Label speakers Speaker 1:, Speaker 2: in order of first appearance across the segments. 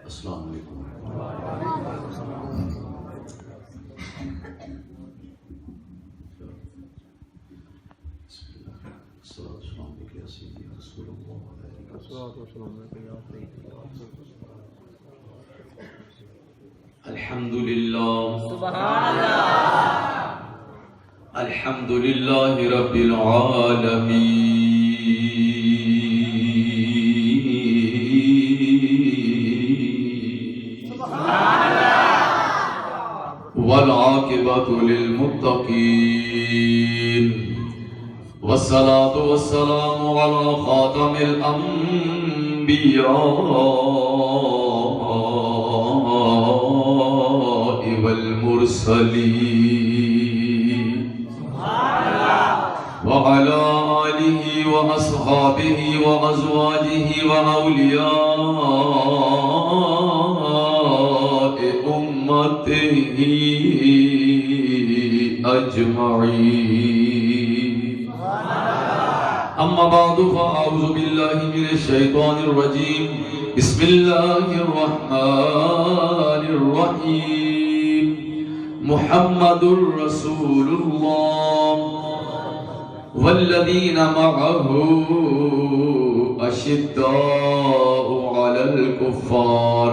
Speaker 1: السلام علیکم. الحمد للہ
Speaker 2: سبحان اللہ.
Speaker 1: الحمد للہ رب العالمین والعاقبۃ للمتقین والصلاة والسلام على خاتم الانبیاء والمرسلین وعلى آلہ واصحابہ وازواجہ واولیاء امتہ اجمعین. اما بعد فاعوذ باللہ من الشیطان الرجیم. بسم اللہ الرحمن الرحیم. محمد رسول اللہ والذین معه اشداء علی الکفار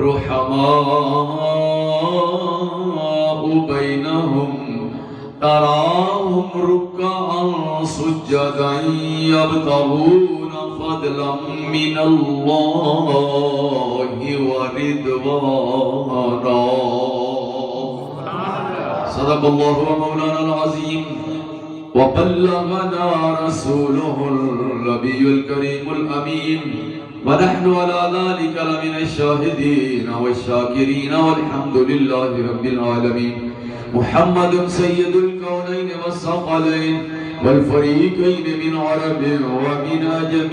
Speaker 1: رحماء بینہم تراہم رکعا سجدا یبتغون فضلا من اللہ ورضوانا. صدق اللہ مولانا العظیم وبلغنا رسوله النبي الكريم الأمين ونحن على ذلك لمن الشاهدين والشاكرين والحمد لله رب العالمين. محمد سيد الكونين والثقلين والفريقين من عرب ومن عجم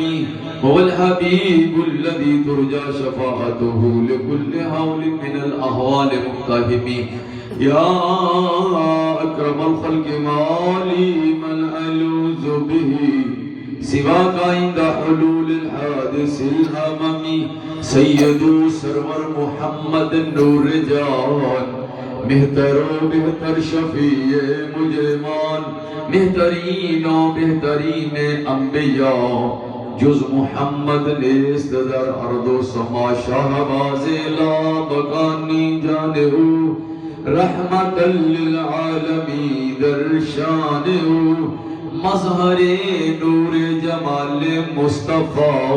Speaker 1: هو الحبيب الذي ترجى شفاعته لكل هول من الأهوال مقتحم. يا أكرم الخلق ما لي من ألوذ به سواك عند حلول الحادث الهمم. سيد سرور محمد نور جان بہتر و بہتر شفیع مجرمان بہترین و بہترین انبیاء جز محمد نیست در ارض و سما شہباز لا بقانی جانہو رحمت للعالمین در شان مظہر نور جمال مصطفیٰ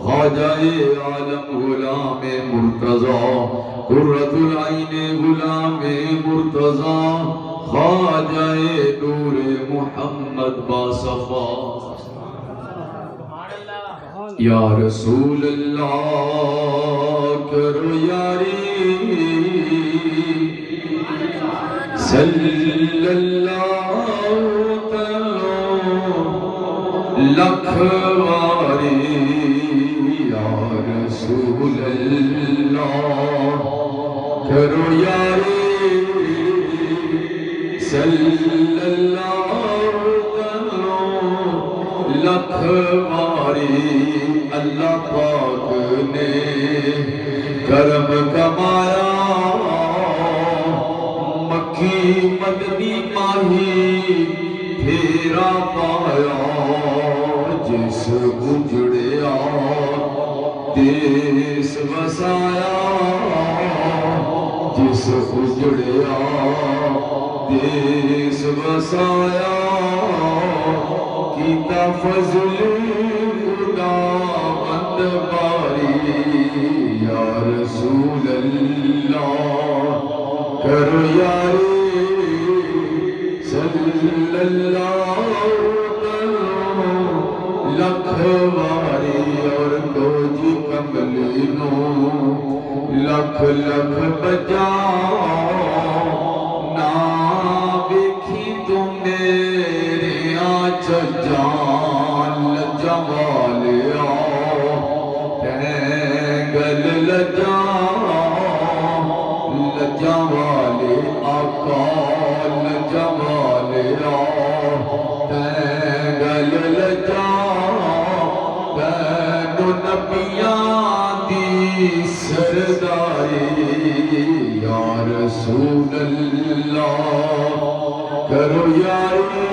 Speaker 1: خواجہ عالم غلام مرتضی قرۃ العین غلام مرتضی خواجہ نور محمد باصفا. یا رسول اللہ کرو یاری صلی اللہ لکھ واری. یا رسول اللہ کرو یاری صلی اللہ لکھ واری. اللہ پاک نے کرم کمایا مکی مدنی ماہی پھیرا پایا جس اجڑیا دیس وسایا جس اجڑیا دیس وسایا کیتا فضل خدا بند باری. یا رسول اللہ کرو یاری صلی اللہ لکھ واری. اور کو جی کملی نو لکھ لکھ بجا نا بیکھی تو میرے آچ جان لجوالیا تینگل لجا لجوالے آقا لجوالیا تینگل رسول اللہ کرو یاری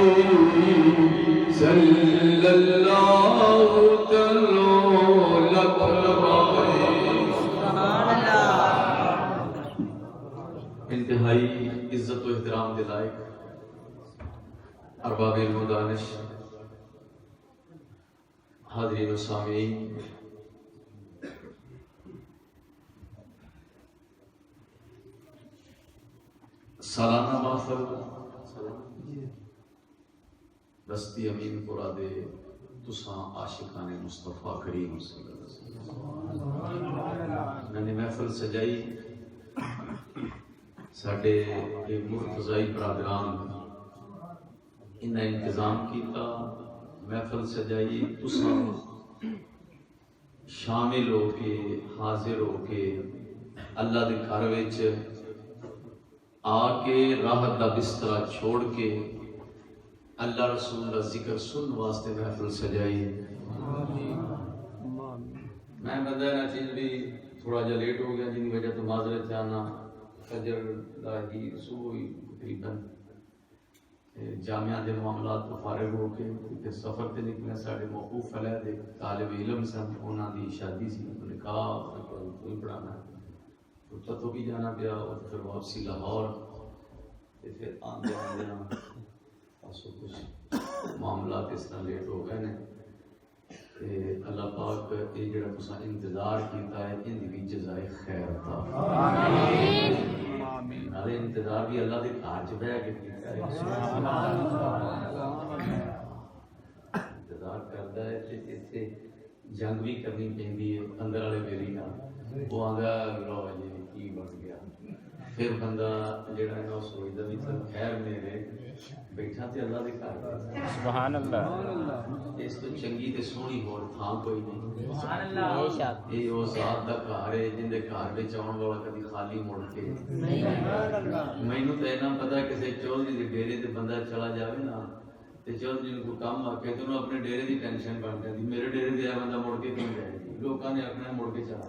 Speaker 1: صلی اللہ چلو لکھ
Speaker 3: انتہائی عزت و احترام کے لائق ارباب علم و دانش حاضرین و سامعین، سالانہ محفل بستی امین پورا دے تساں عاشقان مصطفیٰ کریم صلی اللہ علیہ وسلم میں نے محفل سجائی ساڈے مرتضائی برادران انہیں انتظام کیتا، محفل سجائی تساں شامل ہو کے حاضر ہو کے اللہ دے گھر وچ آ کے راحت دا بستر چھوڑ کے اللہ رسول کا ذکر سن واسطے محفل سجائی۔ میں بندہ نہ چیز بھی تھوڑا جا لیٹ ہو گیا جن کی وجہ تو معذرت چاہنا، فجر لاہی صبح تقریباً جامعہ دے معاملات کو فارغ ہو کے پھر سفر تے نکلے، ساڑھے موقوف علیہ دے طالب علم سن، انہاں دی شادی سی، نکاح کوئی پڑھانا تو تتو بھی جانا پیا، اور پھر واپسی لاہور، پھر آندے آندے پاسوں کچھ معاملات اس طرح لیٹ ہو گئے نے۔ اللہ پاک یہ جڑا تساں انتظار کیتا ہے ان دی جزائے خیر عطا آمین۔ نالے انتظار بھی اللہ دے گھر چ بیٹھ کے کیتا ہے، انتظار کردا ہے تے ایتھے جنگ بھی کرنی پیندی ہے اندر والے بیلی نال، وہ آندا لو جی کی بن گیا، پھر بندہ جڑا ہے وہ سوچدا بھی چل خیر میرے بیٹھا تے اللہ دے گھر،
Speaker 2: سبحان اللہ،
Speaker 3: اس تو چنگی تے سونی ہور تھاں کوئی نہیں،
Speaker 2: سبحان اللہ،
Speaker 3: یہ وہ ذات دا گھر ہے جن دے گھر وچ آਉਣ والا کبھی خالی مڑ کے مینوں تے نہ پتہ کسے چودھری دے ڈیرے تے بندہ چلا جاوے نا تے چودھری نوں کوئی کام آکھے تے انہوں اپنے ڈیرے دی ٹینشن بن جاندی، میرے ڈیرے تے آیا بندہ مڑ کے کیوں جائے گی، لوکاں نے اپنا مڑ کے چلا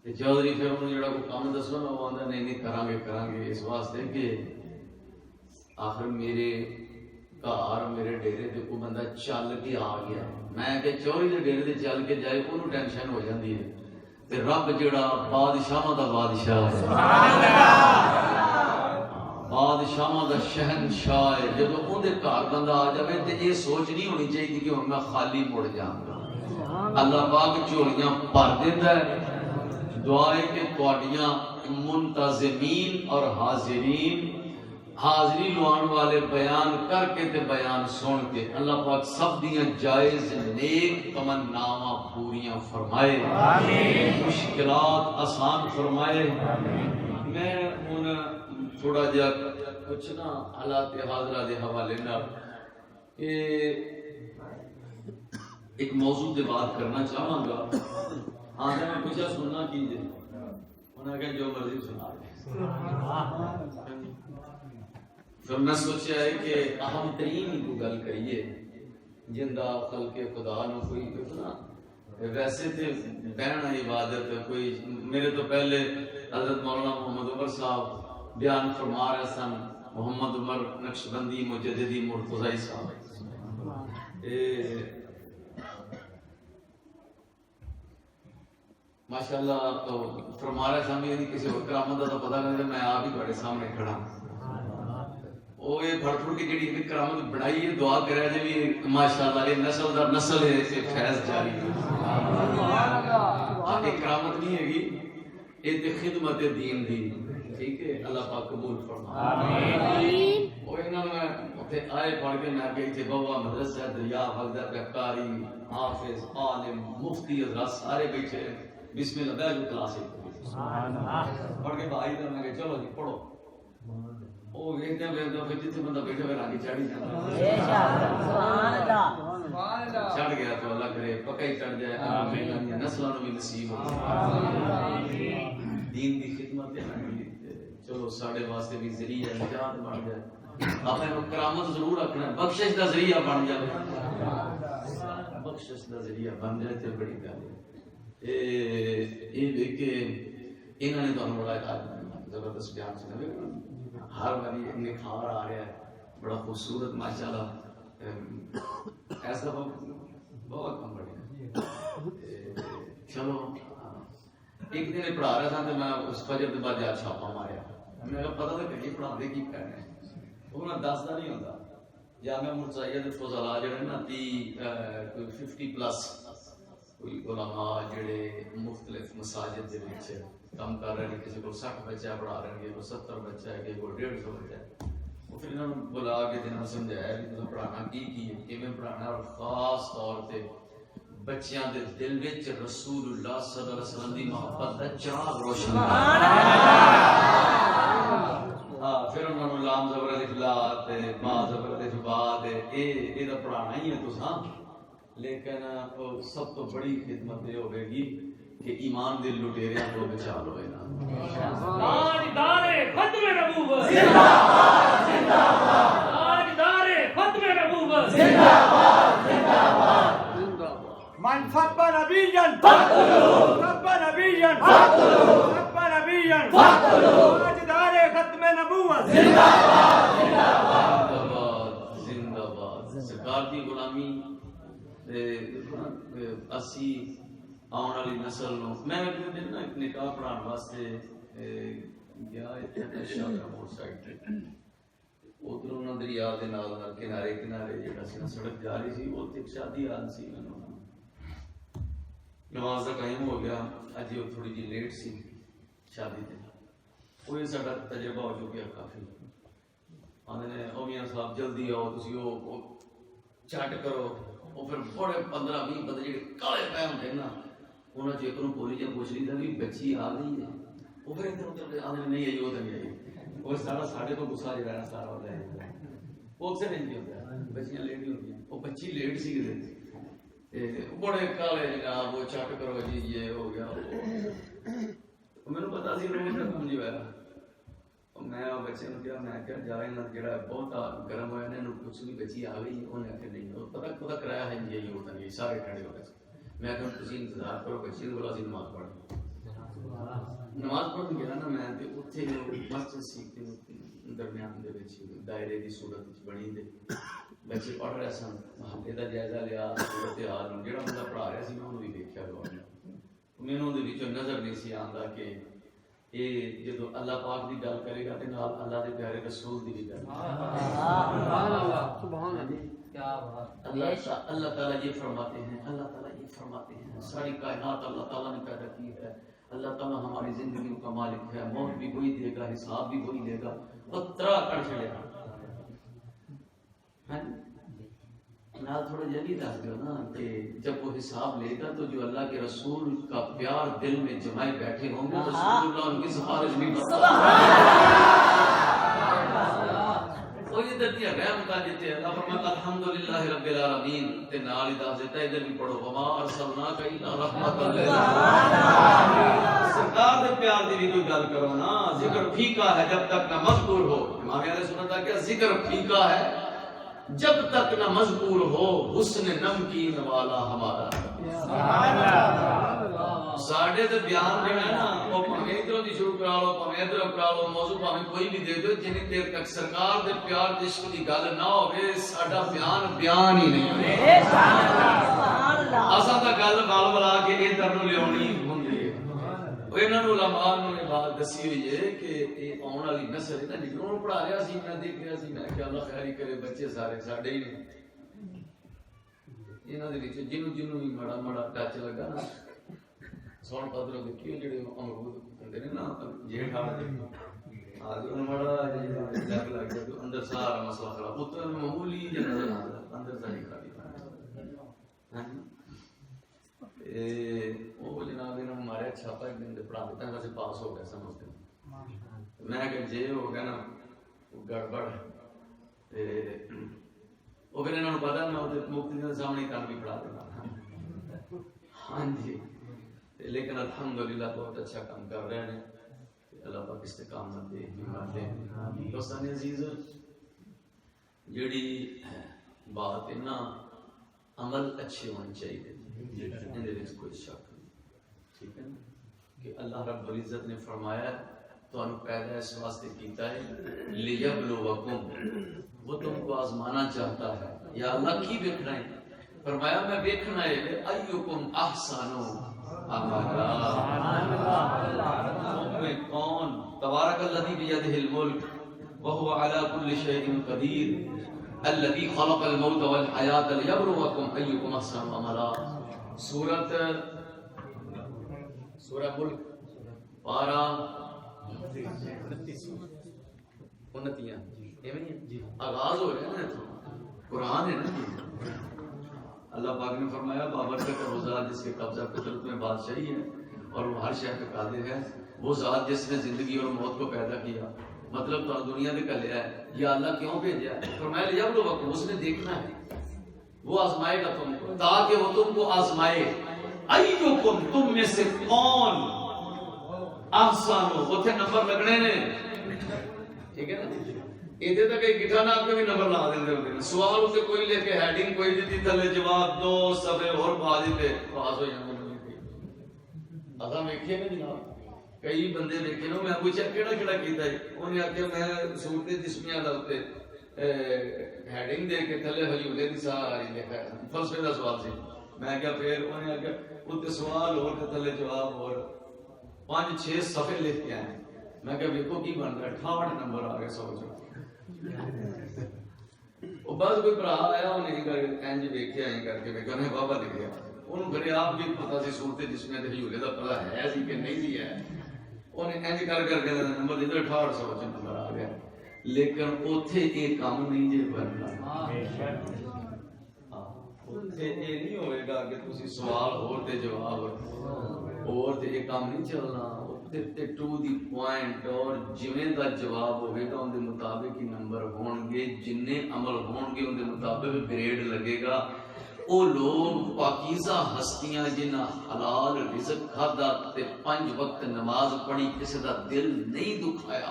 Speaker 3: تے چودھری پھر انہوں جڑا کوئی کام دسو نا وہ آندا نہیں نہیں کران گے اس واسطے کہ آخر میرے گھر میرے ڈیرے تے کوئی بندہ چل کے آ گیا، میں کہ چوری دے ڈیرے تے چل کے جائے انہوں ٹینشن ہو جاندی ہے، تے رب جڑا بادشاہاں دا بادشاہ ہے، بادشاہاں دا شہنشاہ ہے، جب اون دے گھر بندہ آ جائے تے یہ سوچ نہیں ہونی چاہیے کہ ہن میں خالی مڑ جاؤں گا، اللہ پاک جھولیاں بھر دیندا ہے۔ دعا ہے کہ تواڈیاں منتظمین اور حاضرین حاضری لوان والے بیان کر کے تے بیان سن کے اللہ پاک سب دیاں جائز نیک تمناواں پوریاں فرمائے، آمین، مشکلات آسان فرمائے، آمین۔ میں ہن تھوڑا جا کچھ نا حالات حاضرہ دے حوالے نال ایک موضوع دے بات کرنا چاہاں گا۔ ہاں میں پوچھا سننا کیجیے، انہوں نے کہا جو مرضی سنا دے، پھر میں سوچا ہے کہ اہم ترین کو گل کریے جندہ خلق خدا نو کوئی نا ویسے تے بہن عبادت کوئی، میرے تو پہلے حضرت مولانا محمد عمر صاحب بیان فرما رہے سن، محمد عمر نقشبندی مجددی مرتضائی صاحب، ماشاءاللہ تو فرما رہے سن یعنی کسی اور کرامت کا پتہ نہیں، میں آپ ہی تھوڑے سامنے کھڑا وہ یہ پھڑ پھڑ کے جڑی کرامت بنائی ہے، دعا کرے جے بھی ماشاءاللہ یہ نسل در نسل ہے سے فیض جاری ہے، یہ کرامت نہیں ہے گی، یہ تے خدمت دین دی، ٹھیک ہے، اللہ پاک قبول فرما آمین۔ وہ انہوں نے اتنے آئے پڑھ کے میں کہ اتنے بوا مدرسہ دریا حضرت قاری حافظ عالم مفتی حضرات سارے بیٹھے، بسم اللہ بیٹھ کلاس پڑھ کے بھائی کر میں کہ چلو جی پڑھو، وہ ویکھتے ویکھتے پھر جتنے بندہ بیٹھے ہوئے راگی چڑھ چڑھ گیا تو اللہ کرے پکا ہی چڑھ جائے، آمین، نسلوں بھی نصیب ہو دین دی خدمت چلو ساڑھے واسطے بھی ذریعہ نجات بن جائے، آپ نے کرامت ضرور رکھنا، بخشش دا ذریعہ بن جائے، بخشش دا ذریعہ بن جائے تو بڑی گل ہے۔ یہ دیکھ کے انہوں نے تو بڑا زبردست بیان سنا ہر باری نکھار آ رہا ہے بڑا خوبصورت ماشاءاللہ ایسا بہت کم بڑے چلو ایک دن پڑھا رہا تھا تو میں اس فجر کے بعد یاد چھاپا ماریا میں پتا تو کہیں پڑھا دے کی کرنا ہے وہ میں دستا نہیں ہوتا جامعہ مرزائیہ دے فضلاء جڑے نا 50 پلس کوئی علماء جڑے مختلف مساجد دے وچ کام کر رہے ہیں کسی کو 60 بچہ پڑھا رہے ہیں کوئی 70 بچہ ہے کوئی 150 بچہ ہے وہ پھر انہوں نے بلا کے جنہوں نے سمجھایا کہ تم پڑھانا کی ہے کیویں پڑھانا اور خاص طور پہ بچیاں دے دل وچ رسول اللہ صلی اللہ علیہ وسلم دی محبت دا چراغ روشن پھر انہوں نے لام زبر الف لا تے ما زبر الف با تے اے دا پڑھانا ہی ہے تساں لیکن سب تو بڑی خدمت یہ ہوے گی کہ ایمان دے لٹیریاں کو بچا لو نا
Speaker 4: تاجدار ختم نبوت زندہ باد زندہ باد تاجدار ختم نبوت زندہ باد زندہ باد من سب نبيا فاقتلوه سب نبيا فاقتلوه سب نبيا فاقتلوه تاجدار ختم نبوت زندہ باد زندہ باد
Speaker 3: زندہ باد سرکار دی غلامی اسی آن والی نسل نو میں ایک دن نا ایک نکاح پڑھان واسطے گیا شاہراہ موڑ سائڈ تے ادھر انہاں دریا دے نال کنارے کنارے جڑا سی سڑک جا رہی سی وہ ایک شادی حال سی نماز کا ٹائم ہو گیا اج وہ تھوڑی جی لیٹ سی شادی تے وہ ساڈا تجربہ ہو چکا کافی آندے نے او میاں صاحب جلدی آؤ تسی او چٹ کرو وہ پھر بڑے 15-20 بندے جڑے کالے پے ہوندے نا انہاں چ ایک نوں بولی جا پوچھ لی بھی بچی آ گئی ہے وہ پھر ادھر ادھر آندے نہیں آئی وہ تو نہیں آئی وہ سارا ساڈے کو غصہ جڑا ہے سارا ہو جائے وہ اکثر نہیں ہوتا بچیاں لیٹ نہیں ہوندیاں وہ بچی لیٹ سی کدے بڑے کالے جناب وہ چٹ کرو جی یہ ہو گیا مینوں پتا سی روز کا کم جی ہوا میں بچے نے کہا میں کیا جا رہا جڑا بہت گرم ہوا نے کچھ بھی بچی آ گئی انہیں آخر نہیں پتا کرایا ہے جی یہی ہوتا نہیں سارے کھڑے ہو گئے میں کہ تسی انتظار کرو بچی نے بولا سی نماز پڑھ گیا نا میں تے اوتھے مسجد سی درمیان دے وچ دائرے دی صورت وچ بنی تے بچے پڑھ رہے سن محلے دا جائزہ لیا صورت حال جڑا بندہ پڑھا رہا سی میں انہوں بھی دیکھیا مینوں دے وچوں نظر نہیں سی آندا کہ یہ جدو اللہ پاک دی گل کرے گا تے نال اللہ دے پیارے رسول دی بھی گل سبحان اللہ سبحان اللہ کیا بات اللہ تعالیٰ یہ فرماتے ہیں اللہ تعالیٰ یہ فرماتے ہیں ساری کائنات اللہ تعالیٰ نے پیدا کی ہے اللہ تعالیٰ ہماری زندگیوں کا مالک ہے موت بھی وہی دے گا حساب بھی وہی دے گا پترا کر چھڑے گا نال تھوڑا یہ بھی دس دو نا کہ جب وہ حساب لے گا تو جو اللہ کے رسول کا پیار دل میں جمائے بیٹھے ہوں گے رسول اللہ ان کی سفارش نہیں کرتا وہ یہ درتی ہے رحم کا دیتے ہیں اللہ فرماتا الحمدللہ رب العالمین تے نال ادا دیتا ہے ادھر بھی پڑھو وما ارسلناک الا رحمۃ للعالمین سرکار دے پیار دی بھی کوئی گل کرو نا ذکر پھیکا ہے جب تک نہ مذکور ہو امام علیہ سنت ہے کہ ذکر پھیکا ہے جب تک نہ مذکور ہو حسن نمکین والا ہمارا ساڑھے تے بیان جڑا ہے نا وہ پاویں ادھروں دی شروع کرا لو پاویں ادھروں کرا لو موضوع پاویں کوئی بھی دے دو جنی دیر تک سرکار دے پیار دے عشق دی گل نہ ہوے ساڈا بیان ہی نہیں سبحان اللہ اساں تا گل بال بلا کے ادھر نوں لیاونی ہوندی ہے انہاں نوں علماء نے یہ بات دسی ہوئی ہے کہ یہ آن والی نسل ہے نا جنہوں پڑھا رہا سی میں دیکھ رہا سی میں کہ اللہ خیر کرے بچے سارے ساڈے ہی نے انہاں دے وچ جنوں بھی مڑا ٹچ لگا نا سون پتر دیکھیو جڑے امرود ہوندے نے نا جیٹھ والے آج مڑا جگ لگ گیا تو اندر سارا مسئلہ خراب پتر معمولی جے نظر آندا اندر ساری خرابی ہاں وہ جناب انہوں ماریا چھاپا ایک دن پڑھا دیتا ہے ویسے پاس ہو گیا سمجھتے میں کہ جے ہو گیا نا گڑبڑ وہ پھر انہوں نے پتا میں مفتی کے سامنے کل بھی پڑھا دینا ہاں جی لیکن الحمدللہ بہت اچھا کام کر رہے ہیں اللہ پاک استقامت دے دوستان عزیز جڑی بات ہے نا عمل اچھے ہونے چاہیے کوئی شک نہیں ٹھیک ہے نا کہ اللہ رب العزت نے فرمایا تو پیدا اس واسطے کیتا ہے لیبلوکم، وہ تم کو آزمانا چاہتا ہے. یا اللہ کی دیکھنا ہے؟ فرمایا میں دیکھنا ہے ایکم احسن عملا، تم میں کون، تبارک الذی بیدہ الملک وهو على كل شيء قدیر الذي خلق الموت والحیات لیبلوکم ایکم احسن عملا. سورہ ملک پارہ 29 آغاز ہو رہا ہے نا، قرآن ہے نا. اللہ پاک نے فرمایا بابرکت کا وہ ذات جس کے قبضہ قدرت میں بادشاہی ہے اور وہ ہر شے پہ قادر ہے، وہ ذات جس نے زندگی اور موت کو پیدا کیا. مطلب تو دنیا نے کر لیا ہے. یا اللہ کیوں بھیجا ہے؟ فرمایا لیبلوکم، اس نے دیکھنا ہے، وہ آزمائے گا تم کو تاکہ وہ تم کو آزمائے. ایکم، تم میں سے کون، احسن، اتنے نمبر لگنے نے، ٹھیک ہے نا. ادھر تک ایک گٹھا نہ آپ کے بھی نمبر لا دیں گے. سوال اسے کوئی لے کے ہیڈنگ کوئی دیتی تھلے جواب دو سبے اور پا دیتے پاس ہو جانا. اصل ویکھے نا جناب کئی بندے ویکھے نا، میں پوچھا کیڑا کیڑا کیتا ہے، انہیں آخیا میں صورت جسمیہ دا تے ہیڈنگ دے کے تھلے حجولے دی ساری لکھا ہے، فلسفے دا سوال سی. میں کیا پھر انہیں آخیا اتنے سوال اور تھلے جواب اور 5-6 صفحے لکھ کے آئے. میں کہا ویکھو کی بن رہا ہے، 68 نمبر آ گئے 100 چ. وہ بس کوئی بھرا آیا انہیں انج ویکھیا ایں کر کے ویکھنے بابا لکھیا، انہوں پھر آپ بھی پتا سی صورت جسمیہ دے حجولے دا پتہ ہے سی کہ نہیں سی ہے. انہیں انج کر کے نمبر دیتے 6800 چ نمبر آ گیا. لیکن اوتھے یہ کام نہیں جے بننا. اوتھے یہ نہیں ہوئے گا کہ تسی سوال اور تے جواب اور تے یہ کام نہیں چلنا. تے ٹو دی پوائنٹ اور جویں دا جواب ہوئے گا ان دے مطابق ہی نمبر ہون گے، جننے عمل ہون گے ان دے مطابق گریڈ لگے گا. او لوگ پاکیزہ ہستیاں جنہاں حلال رزق کھادا تے 5 وقت نماز پڑھی کسی دا دل نہیں دکھایا،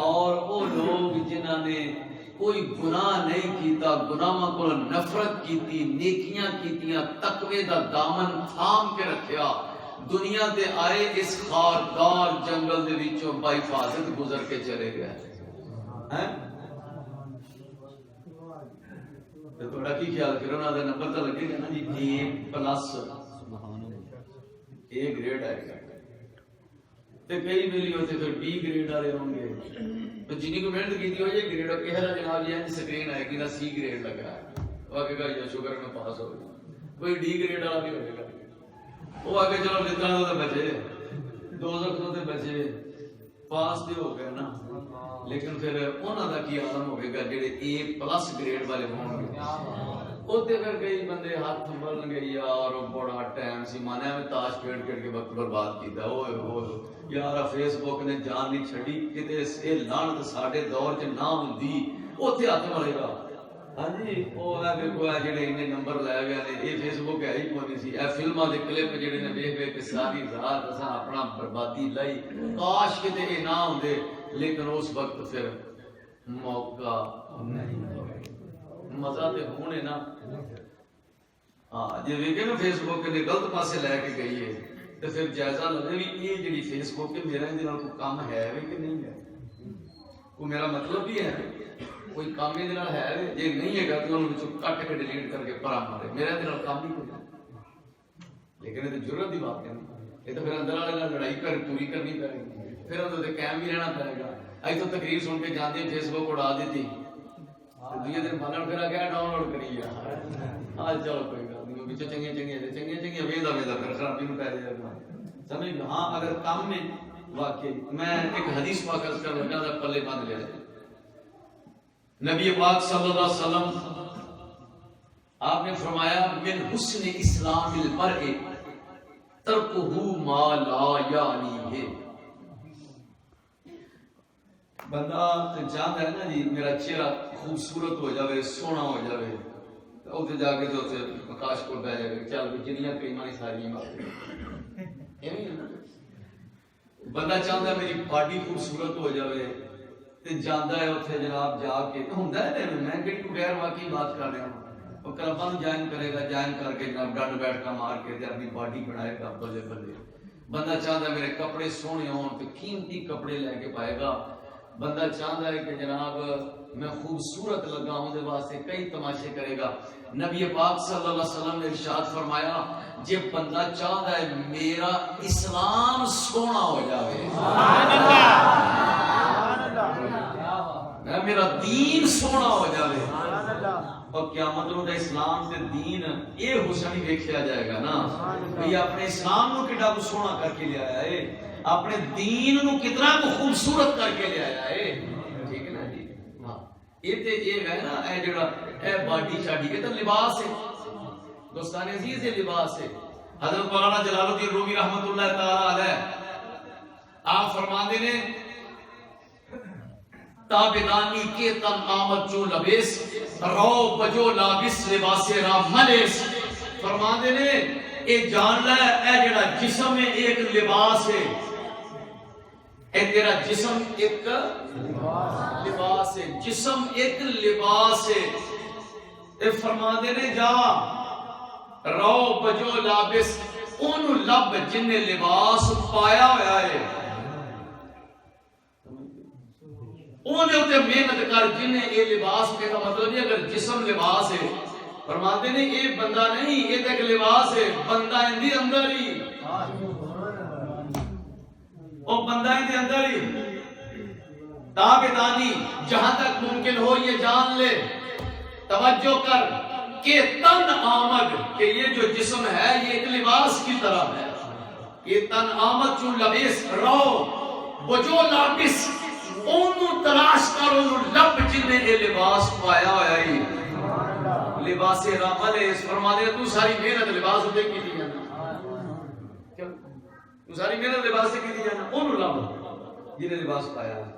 Speaker 3: اور او لوگ جنہاں نے کوئی گناہ نہیں کیتا، گناہاں کو نفرت کیتی، نیکیاں کیتیاں، تقوی دا دامن تھام کے رکھیا، دنیا تے آئے اس خاردار جنگل دے وچوں با حفاظت گزر کے چلے گئے. تھوڑا کی خیال کرو نا، نمبر تو لگے گا نا جی A+ گریڈ آئے گا. کئی ویلی ہوتے پھر B گریڈ والے ہوں گے، تو جنہیں کو محنت کی ہو یہ گریڈ اور کہہ رہا جناب یہ سکرین آئے گی نا C گریڈ لگا ہے، وہ آگے گا یہ شکر میں پاس ہو گیا. کوئی D گریڈ والا بھی ہوئے گا، وہ آگے چلو جتنا تو بچے 2 تو بچے پاس بھی ہو گئے نا. لیکن پھر انہوں دا کی عالم ہوئے گا جڑے A+ گریڈ والے ہوں گے. اوتے پھر کئی بندے ہاتھ بن گئے یار بڑا ٹائم سی مانے میں تاش کھیڈ کھیڈ کے وقت برباد کیتا. اوئے ہوئے یار فیس بک نے جان نہیں چھڈی، کتے اے لعنت ساڈے دور چ نہ ہوندی اوتے ہاتھ ملے گا. ہاں جی او ویکھو جڑے اننے نمبر لے گئے نے، اے فیس بک ہے ہی کوئی نہیں سی. اے فلماں دے کلپ جڑے نے ویکھ ویکھ کے ساری رات اساں اپنا بربادی لائی. کاش کتے اے نہ ہوندے، لیکن اس وقت پھر موقع نہیں ہوئے. مزہ تے ہونے نا. ہاں جی ویکھے نا فیس بک نے غلط پاسے لے کے گئی ہے تو پھر جائزہ لگے بھی یہ جڑی فیس بک ہے میرا اندر کوئی کام ہے بھی کہ نہیں ہے، کوئی میرا مطلب بھی ہے کوئی کام اندر ہے. جی نہیں ہے گا تو انہوں کٹ کے ڈیلیٹ کر کے پرا مارے، میرا اندر کام نہیں کوئی. لیکن یہ تو ضرورت کی بات ہے، یہ تو پھر اندر والے لڑائی پوری کرنی پڑے گی، پھر اندر قائم بھی رہنا پڑے گا. ای تو تقریر سن کے جاندی فیس بک اڑا دیتی، دوسرے دن مالن پھر آ گیا ڈاؤن لوڈ کری آج چلو کوئی گل نہیں پیچھے چنگے چنگے ویدا پھر خرابی میں پی جانا سمجھ. ہاں اگر کام میں واقعی میں ایک حدیث پاک عرض کر لگا تھا پلے باندھ لیا. نبی پاک صلی اللہ علیہ وسلم آپ نے فرمایا من حسن اسلام المرء ترکہ ما لا یعنیہ. بندہ چاہتا ہے نا جی میرا چہرہ خوبصورت ہو جاوے، سونا ہو جاوے، اتنے جا کے تو پرکاش کو بہ جائے چل جنیاں کریماں ساری بندہ چاہتا ہے میری باڈی خوبصورت ہو جاوے تے جاندا ہے اتنے جناب جا کے ہوندا ہے. میں کہڑی کو غیر واقعی بات کر رہا ہوں. وہ کلباں جوائن کرے گا، جوائن کر کے جناب ڈنڈ بیٹھ کا مار کے اپنی باڈی بنائے گا. بلے بلے بندہ چاہتا ہے میرے کپڑے سونے ہوں تو قیمتی کپڑے لے کے پائے گا. بندہ چاہتا ہے کہ جناب میں خوبصورت لگا ہوں دے واسطے کئی تماشے کرے گا. نبی پاک صلی اللہ علیہ وسلم نے ارشاد فرمایا جے بندہ چاہتا ہے میرا اسلام سونا ہو جاوے, میرا دین سونا ہو جاوے, اور قیامت نو تے اسلام تے دین اے حسن ہی ویکھیا جائے گا نا. بھئی اپنے اسلام نو کڈا کو سونا کر کے لے آیا ہے, اپنے دین نو کتنا کو خوبصورت کر کے لے آیا ہے. ٹھیک ہے نا جی. ہاں یہ تے یہ ہے نا اے جڑا اے باڈی شاڈی کے تے لباس ہے دوستان عزیز, یہ لباس ہے. حضرت مولانا جلال الدین رومی رحمۃ اللہ تعالی علیہ آپ فرماندے نے تابدانی کے تن آمد جو لبیس رو بجو لابس لباس را ملیس. فرماندے نے اے جان لے اے جڑا جسم ہے ایک لباس ہے, اے تیرا جسم ایک لباس ہے, جسم ایک لباس ہے. اے فرماندے نے جا رو بجو لابس اونو لب جن نے لباس پایا ہویا ہے اونے اتے محنت کر جن نے یہ لباس پہ. کا مطلب ہے اگر جسم لباس ہے فرماتے نے یہ بندہ نہیں, یہ ایک لباس ہے, بندہ اندی اندر ہی, اور بندہ اندی اندر ہی. تابدانی جہاں تک ممکن ہو یہ جان لے, توجہ کر کہ تن آمد کہ یہ جو جسم ہے یہ ایک لباس کی طرح ہے. یہ تن آمد جو لبیس رو بجو لابس اونو تلاش کر اونو لب جن نے یہ لباس پایا ہوا ہے لباس رامل ہے. اس فرما دے تو ساری محنت لباس ہوتے کی دی جانا, تو ساری محنت لباس سے کی دی جانا اونو لب جن نے لباس پایا ہے.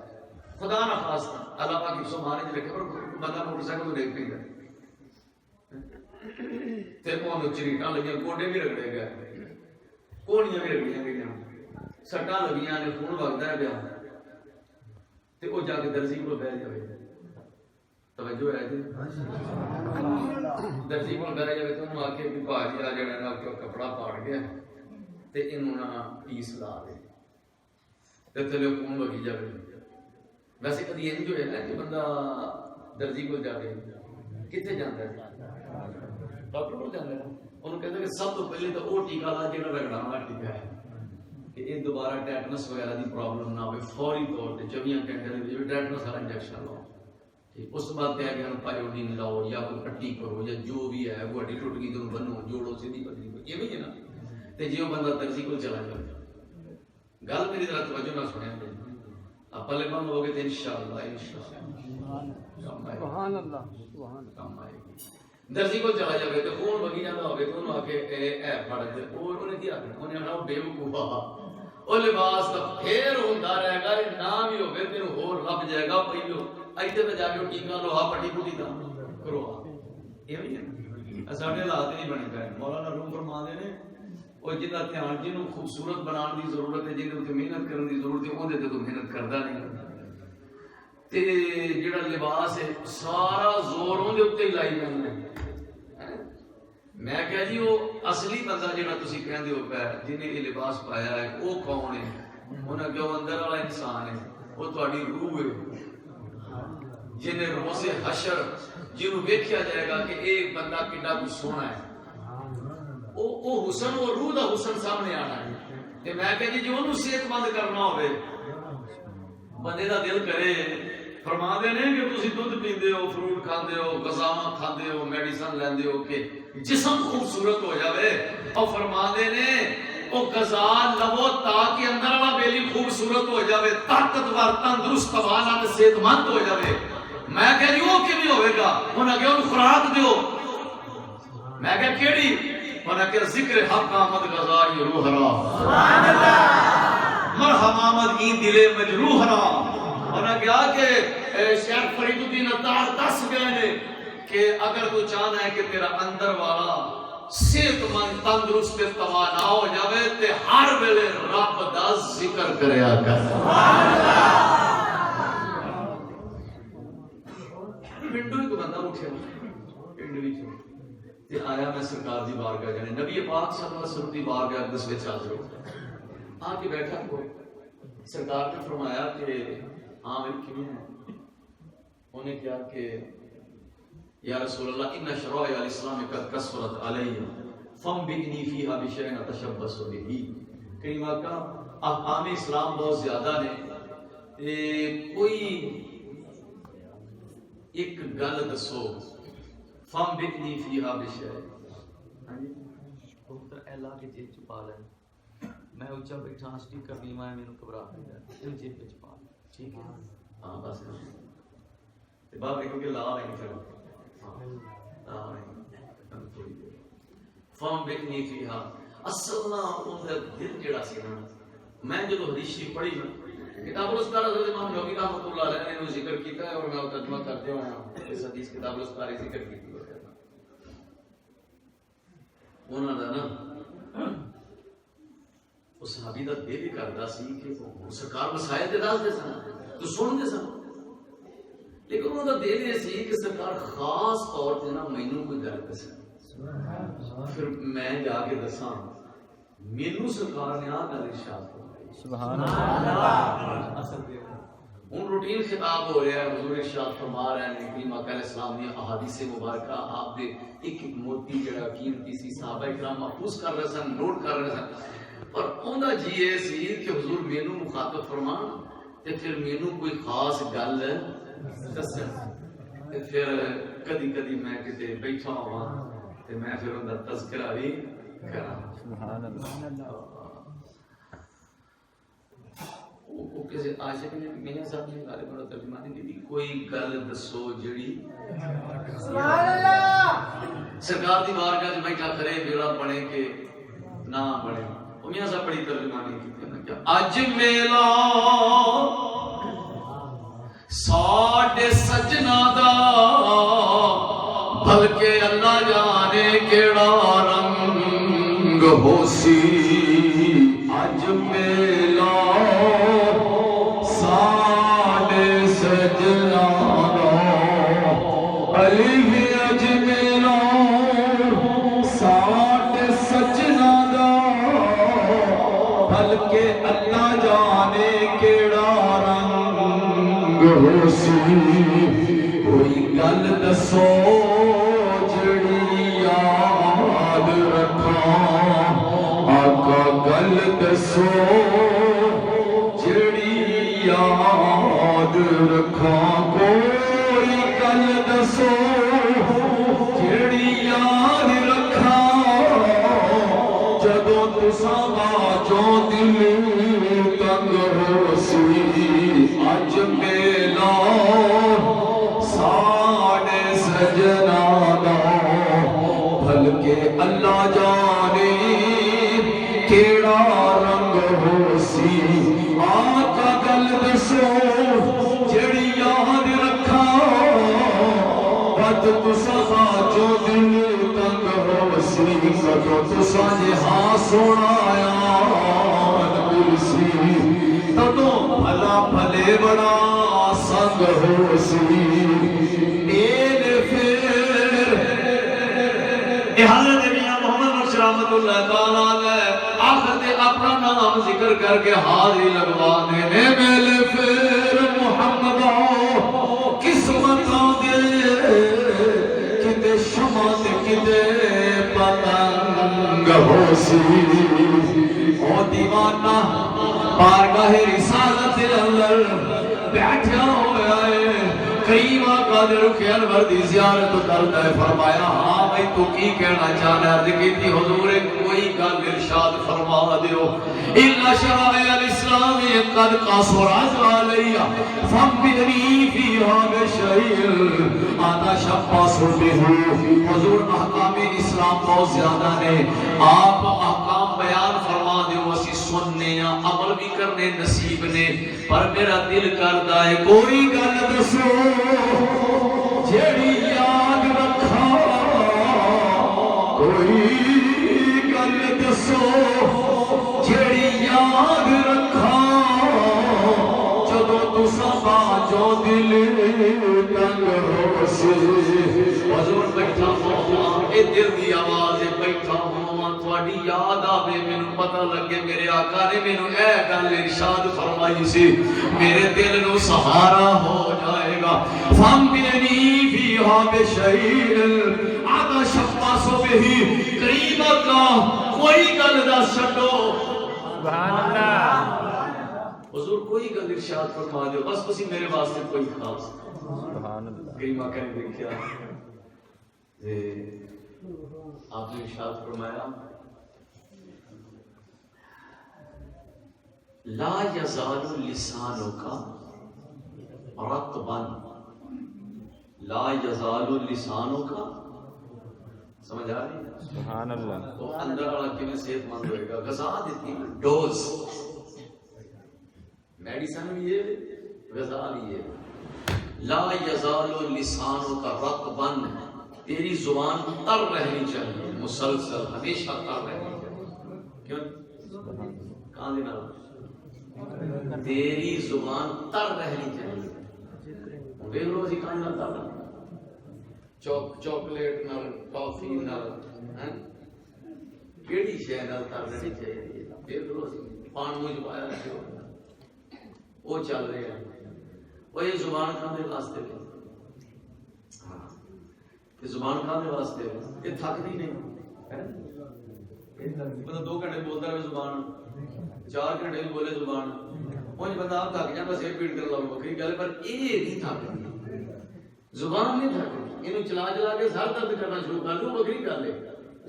Speaker 3: خدا نہ خواستہ اللہ پاک کی سبحانے جلے خبر بندہ موٹر سائیکل تو دیکھ پی گئے تے اونو چریٹاں لگیاں, کوڈے بھی رگڑے گئے, کونیاں بھی رگڑیاں گئیاں, سٹاں لگیاں نے, خون وگدا ہے پیا تے او جا کے درزی کو بیٹھ جاوے. توجہ ہے جی, درزی کو بیٹھ جاوے تو انہوں آکے بھی بھاجی آ جانا نا کپڑا پاڑ گیا تے انہوں نا پیس لا دے تے تھلے خون وگی جاوے. ویسے کدی یہ جو ہے نا کہ بندہ درزی کو جاوے کتنے جانتا ہے ڈاکٹر کو جانتا ہے, انہوں کہتے ہیں کہ سب تو پہلے تو وہ ٹیکہ لا جڑا رگڑانا ٹیکہ ہے کہ یہ دوبارہ ٹیٹنس وغیرہ دی پرابلم نہ ہوئے, فوری طور پہ 24 گھنٹے میں جو ٹیٹنس والا انجیکشن لاؤ. ٹھیک, اس کے بعد کہہ کہ پائیوڈین لاؤ یا کوئی پٹی کرو یا جو بھی ہے وہ ہڈی ٹوٹ گئی تو بنو جوڑو سیدھی پتلی کو, یہ بھی ہے نا. تے جیوں بندہ درزی کو چلا جائے, گل میری طرح توجہ نہ سنیں دے, آپ پلے بند ہو گئے تو انشاءاللہ سبحان اللہ کام آئے گی. درزی کو چلا جائے تو خون بگی جانا ہوگے تو انہوں آکے اے پڑھ دے, انہیں کیا کرنا, انہیں آنا بے وقوفا وہ لباس کا پھر ہوندہ رہے گا, نام ہی ہوگے تینوں ہور لب جائے گا پہلو ایتے میں جا کے ٹیکا لوہا پٹی پوٹی دا کرو. یہ بھی ہے ساڑھے حالات نہیں بنے گئے. مولانا روم فرما دے نے وہ جنہ دھیان جنہوں خوبصورت بنان دی ضرورت ہے, جنہوں تے محنت کرن دی ضرورت ہے, وہ دے تو محنت کردا نہیں. تے جڑا لباس ہے سارا زور اون دے اوتے ہی لائی جانا ہے. میں کہا جی وہ اصلی بندہ جڑا تسی کہندے ہو پہ جنہیں یہ لباس پایا ہے وہ کون ہے؟ انہاں کہ وہ اندر والا انسان ہے, وہ تہاڈی روح ہے جنہیں روز حشر جنہوں ویکھیا جائے گا کہ ایک بندہ کڈا کچھ سونا ہے, وہ حسن وہ روح دا حسن سامنے آنا ہے. تے میں کہا جی جو انہوں صحت مند کرنا ہوئے بندے دا دل کرے, فرما دے نے کہ تسی دودھ پیندے ہو, فروٹ کھاندے ہو, غذاواں کھاندے ہو, میڈیسن لیندے ہو کہ جسم خوبصورت ہو جاوے, اور فرما دے نے او غذا لو تاکہ اندر والا بیلی خوبصورت ہو جاوے, طاقتور تندرست والا تے صحت مند ہو جاوے. میں کہہ رہی ہوں کہ بھی ہوئے گا, انہاں کہ انہوں خوراک دیو. میں کہہ کیڑی, انہاں کہ ذکر حق آمد غذائی روح را, سبحان اللہ, مرحم آمد این دل مجروح را. انہاں کہا کہ شیخ فرید الدین عطار دس گئے نے کہ اگر تو چاہنا ہے کہ تیرا اندر والا صحت مند تندرست توانا ہو جاوے تے ہر ویلے رب دا ذکر کریا کر. سبحان اللہ. پنڈو ایک بندہ اٹھے پنڈ وچ تے آیا میں سرکار دی بارگاہ جانے نبی پاک صلی اللہ علیہ وسلم دی بارگاہ اقدس وچ حاضر ہو. آ کے بیٹھا کو سرکار نے فرمایا کہ عامر کیوں ہے؟ انہیں کیا کہ یا رسول اللہ ان شرائع الاسلام قد کثرت علی فانبئنی فیہا بشیء اتشبث بہ. کریمہ کا احکام اسلام بہت زیادہ نے، کوئی ایک گل دسو. فانبئنی فیہا بشیء. ہاں جی پتر اللہ کے جیب چھپا لے، میں اچھا بیٹھا سپیکر بھی میں مینوں گھبرا گیا تم جیب وچ پا. ٹھیک ہے ہاں بس تے بعد دیکھو کہ لا نہیں چلو ہاں نہیں تھوڑی دیر فانبئنی فیہا. اصل نا اون دا دل جڑا سی نا، میں جدو حدیث شریف پڑھی نا کتاب الاسکار حضرت امام نووی رحمۃ اللہ علیہ نے ذکر کیتا ہے اور میں ترجمہ کرتے ہوئے ہوں اس حدیث کتاب الاسکار ذکر کی انہاں دا نا اس صحابی دا دل کردا سی کہ سرکار مسائل تے دس دے سن تو سن دے سن، لیکن انہاں دا دل یہ سی کہ سرکار خاص طور تے نا مینوں کوئی گل دسے پھر میں جا کے دساں مینوں سرکار نے آ گل ارشاد فرمائی. سبحان اللہ. ہن روٹین خطاب ہو رہا ہے، حضور ارشاد فرما رہے ہیں کہ مکہ علیہ السلام نے احادیث مبارکہ آپ دے ایک ایک موتی جڑا قیمتی سی صحابہ کرام محفوظ کر رہے سن، نوٹ کر رہے سن، اور اوندا جی اے سی کہ حضور مینوں مخاطب فرمان تے پھر مینوں کوئی خاص گل دسن تے پھر کدی کدی میں کتے بیٹھا ہواں تے میں پھر اوندا تذکرہ بھی کراں. سبحان اللہ. وہ کسی عاشق نے میاں صاحب نے غالب اور ترجمانی کی کوئی گل دسو جڑی سبحان اللہ سرکار دی بارگاہ وچ بیٹھا کرے بیڑا بنے کہ نہ بنے. وہ میاں صاحب بڑی ترجمانی کی کہ اج میلا ساڈے سجنا دا بلکہ اللہ جانے کیڑا رنگ ہو سی. اج میلا ساڈے سجنا دا علی اج میلا ساڈے سجنا دا بلکہ اللہ جانے کیڑا رنگ ہو سی. کوئی گل دسو جڑی یاد رکھاں آقا، گل دسو جڑی یاد رکھاں. کوئی گل دسو جڑی یاد رکھاں جدوں تساں باجوں دل تنگ ہو سی. اج میلا ساڈے سجنا دا بلکہ اللہ جانے کیڑا رنگ ہو سی. آقا گل دسو جڑی یاد رکھاں بد تساں باجوں دل تنگ ہو سی. کدوں تساں جے ہاں سونا سی تدوں بھلا بھلے بڑا سنگ ہو سی. حضرت میاں محمد بخش رحمت اللہ تعالیٰ علیہ آخر دے اپنا نام ذکر کر کے حاضری لگوا دینے میلے پھر محمد قسمتاں دے کتے شمع تے کتے پتنگ ہو سی. او دیوانہ بارگاہ رسالت اندر بیٹھا ہوا ہے، کئی واقعہ دے رخ انور دی زیارت کرتا ہے. فرمایا ہاں میں تو کی کہنا چاہنا ہے کہ حضور کوئی گل ارشاد فرما دیو. الا شرائع الاسلام قد قصرت علی فانبئنی فیہا بشیء آتا شفا سبہ. حضور احکام اسلام بہت زیادہ نے، آپ احکام بیان فرما دیو اسی سننے یا عمل بھی کرنے نصیب نے، پر میرا دل کردا ہے کوئی گل دسو جیڑی یاد رکھا. کوئی گل دسو جیڑی یاد رکھا جدوں تساں باجوں دل تنگ ہو سی. حضور بیٹھا ہوا اے دل دی آواز بیٹھا ہوا تہاڈی یاد آوے مینوں پتہ لگے میرے آقا نے مینوں اے گل ارشاد فرمائی سی میرے دل نو سہارا ہو جائے گا فَامْبِئْنِي فِيهَا بِشَيْءٍ آدھا شفا سو بہی قریب کا کوئی گل دا چھڈو
Speaker 2: سبحان اللہ
Speaker 3: حضور کوئی گل ارشاد فرما دیو بس تسی میرے واسطے کوئی خاص
Speaker 2: سبحان اللہ
Speaker 3: کئی موقع نے دیکھا آپ نے ارشاد فرمایا لا یزال لسانک رطبا لا یزال لسانک سمجھ آ رہی ہے
Speaker 2: سبحان اللہ
Speaker 3: تو اندر والا کیوں صحت مند ہوئے گا غذا دیتی ڈوز میڈیسن بھی ہے غذا بھی ہے لا یزال لسانک رطبا تیری زبان تر رہنی چاہیے مسلسل ہمیشہ تر رہنی چاہیے کیوں کہاں دینا تیری زبان تر رہنی چاہیے بے روزی کہاں دینا تر چاکلیٹ نال کافی نال کیڑی شے نال تر رہنی چاہیے بے روزی پان منہ پایا رکھو وہ چل رہے ہیں وہ یہ زبان کہاں دے واسطے یہ زبان کھانے واسطے یہ تھکتی نہیں مطلب 2 گھنٹے بولتا رہے زبان 4 گھنٹے بھی بولے زبان پانچ بندہ آپ تھک جائے بس ایک پیٹ کر لاؤ بکری گل پر یہ نہیں تھکتی زبان نہیں تھکتی یہ چلا چلا کے سر درد کرنا شروع کر دو بکری کر لے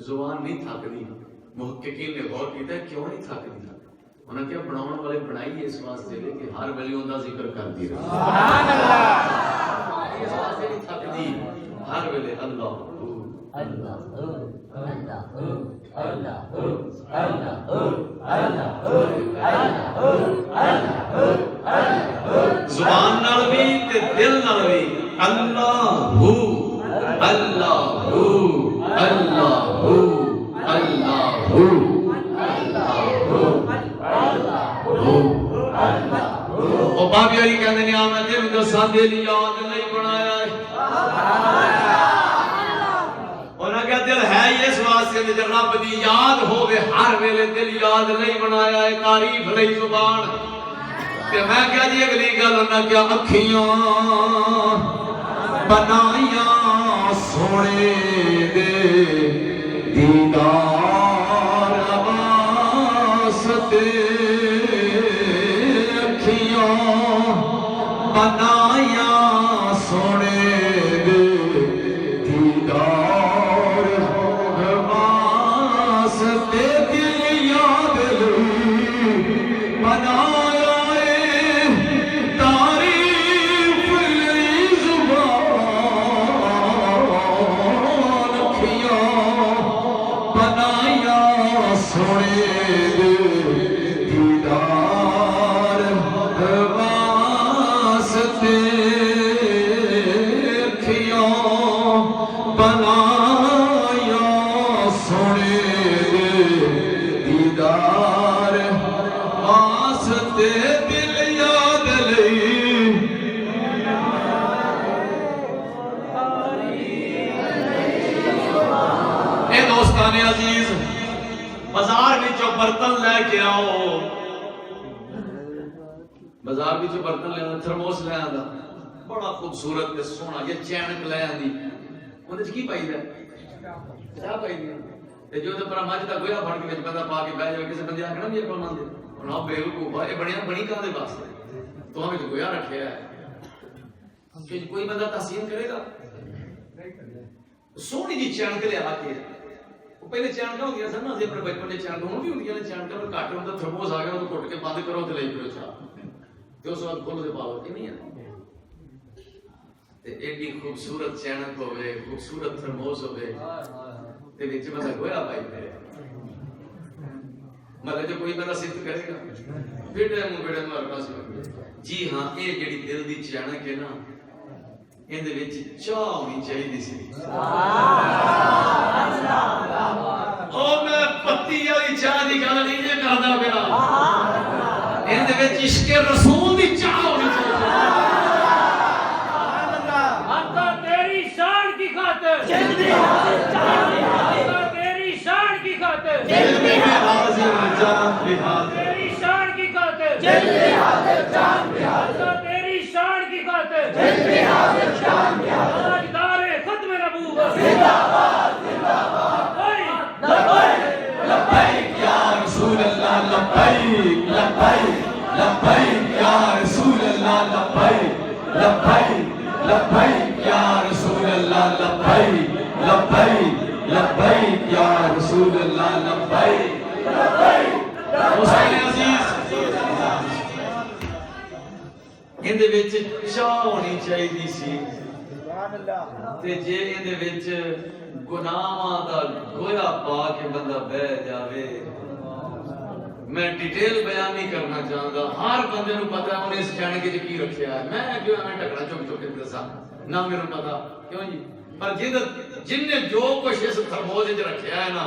Speaker 3: زبان نہیں تھکتی محققین نے غور کیا ہے کیوں نہیں تھکتی انہوں نے کیا بناؤن والے بنائی ہے اس واسطے کہ ہر ویلے ان کا ذکر کرتی رہے
Speaker 2: سبحان اللہ
Speaker 3: اس واسطے نہیں تھکتی ہر ویلے اللہ
Speaker 5: اللہ اللہ اللہ
Speaker 3: زبان نال بھی تے دل نال بھی اللہ اللہ اللہ او بابی علی کہندے نے میں دل دساں دل یاد نہیں بنایا انہاں کہ دل ہے اس واسطے کہ رب دی یاد ہوے ہر ویلے دل یاد نہیں بنایا ہے تعریف نہیں زبان تے میں کہا جی اگلی گل انہاں کیا اکھیاں بنائیاں سونے دے دیدار واسطے اکھیاں بنائیاں سونے دے دیدار واسطے دل یاد لئی بنایا اے تعریف لئی زبان اکھیاں بنایا سونے دے دیدار واسطے اکھیاں بنایا سونے دے دیدار واسطے دل یاد لئی اے دوستان عزیز بازار وچوں برتن لے کے آؤ بازار وچوں برتن لے آؤ تھرموس لے آندا بڑا خوبصورت تے سوہنا یہ چینک لے آندی اونده کی پائی ہے کیا پائی ہے تے جو تے پر مجھ دا گویا پھڑ کے وچ بندہ پا کے بیٹھ جائے کسے بندے آکھنا بھی کون آندے انہاں بیوقوف ہے بڑیاں بڑی کاں دے واسطے تو ہمیں گویا رکھیا ہے کہ کوئی بندہ تحسین کرے گا سونی جی چینک لے آ کے پہلے چینکاں ہوندیاں سن نا اپنے بچپن دے چینکاں ہن بھی ہوندیاں نے چینکاں میں کٹ ہوندا تھرموس آ گیا تو کٹ کے بند کرو تے لے پھرو چا تے اس وقت کھول دے پاو کہ نہیں ہے تے ایڈی خوبصورت چینک ہوے خوبصورت تھرموس ہوے تے وچ بندہ گویا پائی پھرے مطلب جو کوئی بندہ صفت کرے گا بیٹے ہر پاس جی ہاں یہ جڑی دل دی چینک ہے نا اندے وچ چاہ ہونی چاہیے سی او میں پتی والی چاہ دی گل نہیں جے کردا پیا اندے وچ عشق رسول دی چاہ ہونی چاہیے
Speaker 4: حتی تیری شان کی خاطر تیری شان کی خاطر
Speaker 3: حاضر جان بھی حاضر
Speaker 4: تیری شان کی خاطر
Speaker 5: جل بھی حاضر جان بھی حاضر
Speaker 4: اللہ تیری شان کی خاطر
Speaker 5: جل بھی حاضر جان بھی حاضر
Speaker 4: تاجدار ختم نبوت
Speaker 5: زندہ باد زندہ باد لبیک
Speaker 1: لبیک یا رسول اللہ لبیک لبیک لبیک یا رسول اللہ لبیک لبیک لبیک یا رسول اللہ لبیک لبیک لبیک یا رسول اللہ لبیک لبیک حسین عزیز
Speaker 3: اندے وچ چاہ ہونی چاہیے سی تے جے اندے وچ گناہاں دا گویا پا کے بندہ بہ جاوے میں ڈیٹیل بیان نہیں کرنا چاہتا ہر بندے نو پتہ ہے انہیں اس چین کے کی رکھیا ہے میں کیوں میں ٹکڑا چک چک کے دسا نہ میرے پتہ کیوں جی پر جن نے جو کچھ اس تھرموز وچ رکھیا ہے نا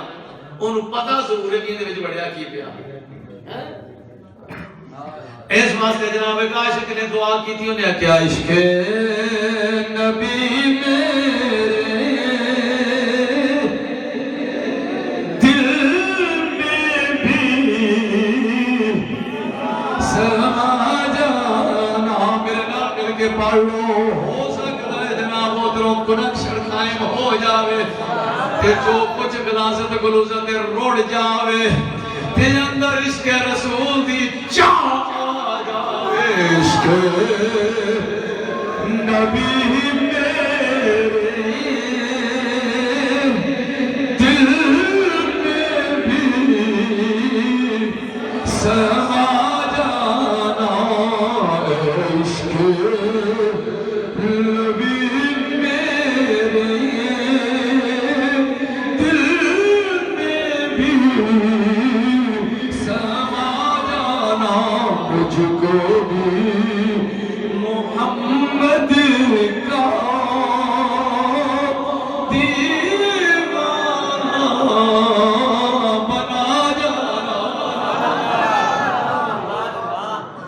Speaker 3: انہوں پتہ ضرور ہے کہ اندے وچ بڑیا کی پیا اس واسطے جناب عاشق نے دعا کی تھی انہیں کیا عشق
Speaker 1: نبی میرے دل میں بھی سما جانا میرے نام مل کے پڑھ لو ہو سکتا ہے جناب ادھروں کنیکشن قائم ہو جاوے کہ جو کچھ غلاظت گلوزت روڑ جاوے تے اندر عشق رسول دی چاہ عشق نبی میرے دل میں بھی سما جانا عشق نبی میرے دل میں بھی سما جانا مجھ کو بھی محمد کا دیوانہ بنا جانا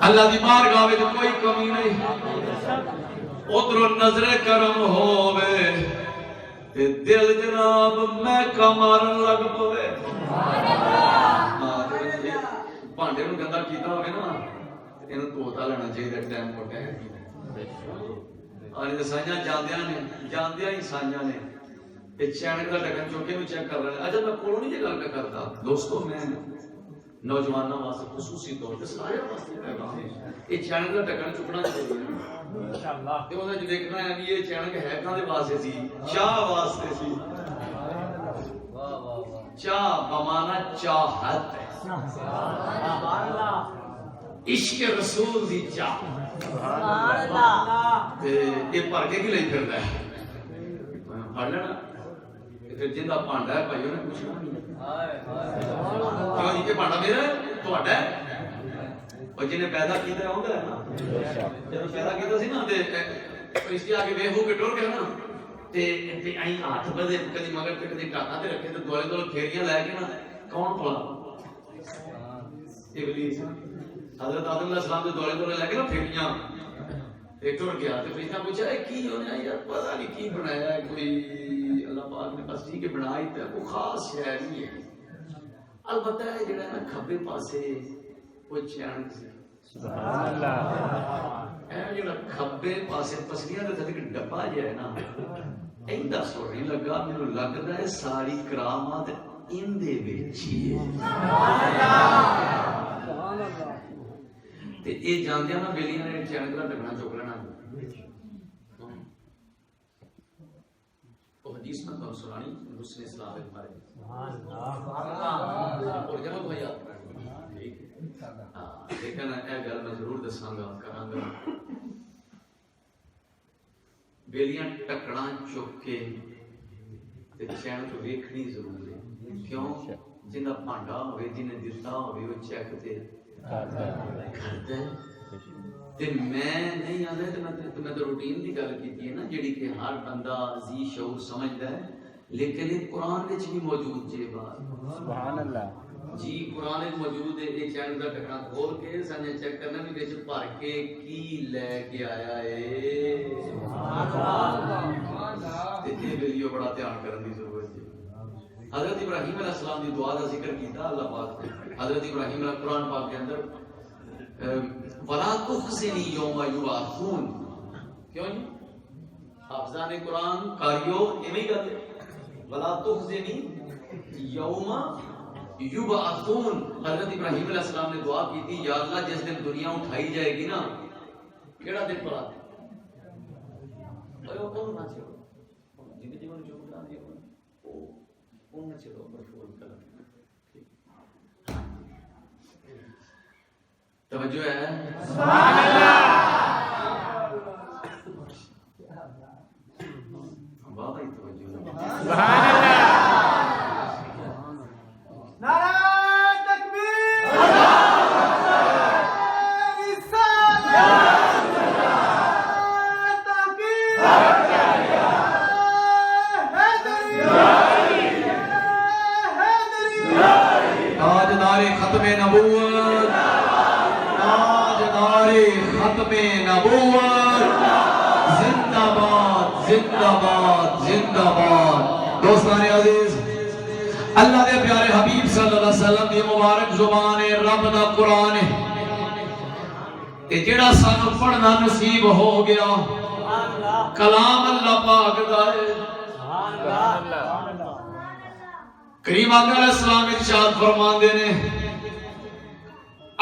Speaker 1: اللہ دی بارگاہ وچ کوئی کمی نہیں ادھروں نظر کرم ہووے تے دل جناب میں کمارن لگ پوے بھانڈے نو گندا کیتا ہوئے نا انہوں دھوتا لینا چاہیے ٹائم کو ٹائم اور یہ سائیاں جاندیاں ہی سائیاں نے یہ چینک کا ڈکن چوکے بھی چیک کر رہے ہیں اچھا میں کولوں نہیں یہ گل پہ کرتا دوستو میں نوجوانوں واسطے خصوصی طور پہ سارے واسطے پیغام یہ چینک کا ڈکن چکنا چاہیے انشاءاللہ تے انہاں جو دیکھنا ہے کہ یہ چینک ہے کہاں دے واسطے سی چاہ واسطے سی چاہ بمانا چاہت ہے عشق رسول دی چاہ یہ پڑھ کے کی لئی پھر رہا ہے پڑھ لینا پھر جن کا پانڈا ہے بھائیوں نے پوچھنا کیوں جی کہ پانڈا میرا ہے تو اڈا ہے اور جنہیں پیدا کیتا ہے ہوگا ہے نا جب پیدا کیتا سی نا اس کے آگے بے ہو کے ٹور گیا نا تے آئی ہاتھ بدے کدی مگر کدی ٹاکا تے رکھے تے دولے دولے پھیریاں لے کے نا کون پڑا ابلیس حضرت آدم علیہ السلام نے دولے دولے لے کے نا پھیریاں ایک ٹور گیا تے فرشتہ پوچھا ہے کی ہونا یار پتہ نہیں کی بنایا ہے کوئی اللہ پاک نے بس ٹھیک ہے بنائی تے کوئی خاص شے نہیں ہے البتہ ہے جڑا نا کھبے پاسے کوئی چین سبحان اللہ اے جڑا کھبے پاسے پسلیاں دے تھلے ڈبا جے ہے نا ایندا سوری لگا مینوں لگدا ہے ساری کرامات ان دے وچ ہی ہے سبحان اللہ تے اے جاندیاں نا بیلیاں نے چین دا ڈبنا چک لینا او حدیث میں تو سنانی حسن اسلام کے بارے سبحان اللہ اور جناب بھائی ٹھیک ہے لیکن اے گل میں ضرور دساں گا کراں گا بیلیاں ٹکڑا چک کے تے چین کو ویکھنی ضرور ہے کیوں جنہ پانڈا ہوئے جنہیں دتا ہوئے وہ چیک تے کرتا ہے تے میں نہیں آتا ہے تو میں تو روٹین دی گل کیتی ہے نا جڑی کہ ہر بندہ ذی شعور سمجھدا ہے لیکن یہ قرآن وچ بھی موجود جے بات سبحان اللہ جی قرآن وچ موجود ہے یہ چین دا ٹکڑا کھول کے سنے چیک کرنا بھی وچ بھر کے کی لے کے آیا ہے سبحان اللہ تے یہ ویلیو بڑا دھیان کرن دی ضرورت ہے
Speaker 3: حضرت ابراہیم علیہ السلام کی دعا کا ذکر کیتا اللہ پاک نے. حضرت ابراہیم علیہ قرآن پاک کے اندر وَلَا تُخْزِنِي يَوْمَ يُبْعَثُونَ. کیوں جی حافظان قرآن قاریو ایویں کرتے وَلَا تُخْزِنِي يَوْمَ يُبْعَثُونَ. حضرت ابراہیم علیہ السلام نے دعا کی تھی یا اللہ جس دن دنیا اٹھائی جائے گی نا, کیڑا دن پڑا اوے او کون نہ چھوڑو جن جیون جو بتا دیا او کون نہ چھوڑو مرفوع کلام. توجہ ہے
Speaker 2: سبحان اللہ.
Speaker 3: بابا ہی توجہ ہے.
Speaker 2: سبحان اللہ.
Speaker 5: نعرہ تکبیر
Speaker 3: تاجدار ختم نبوت, تاجدار ختم نبوت, زندہ باد زندہ باد زندہ باد. دوستان عزیز, اللہ دے پیارے حبیب صلی اللہ علیہ وسلم دی مبارک زبان رب دا قرآن ہے تے جڑا سانو پڑھنا نصیب ہو گیا کلام اللہ پاک دا ہے.
Speaker 2: سبحان اللہ.
Speaker 3: کریم آقا علیہ السلام ارشاد فرماندے نے,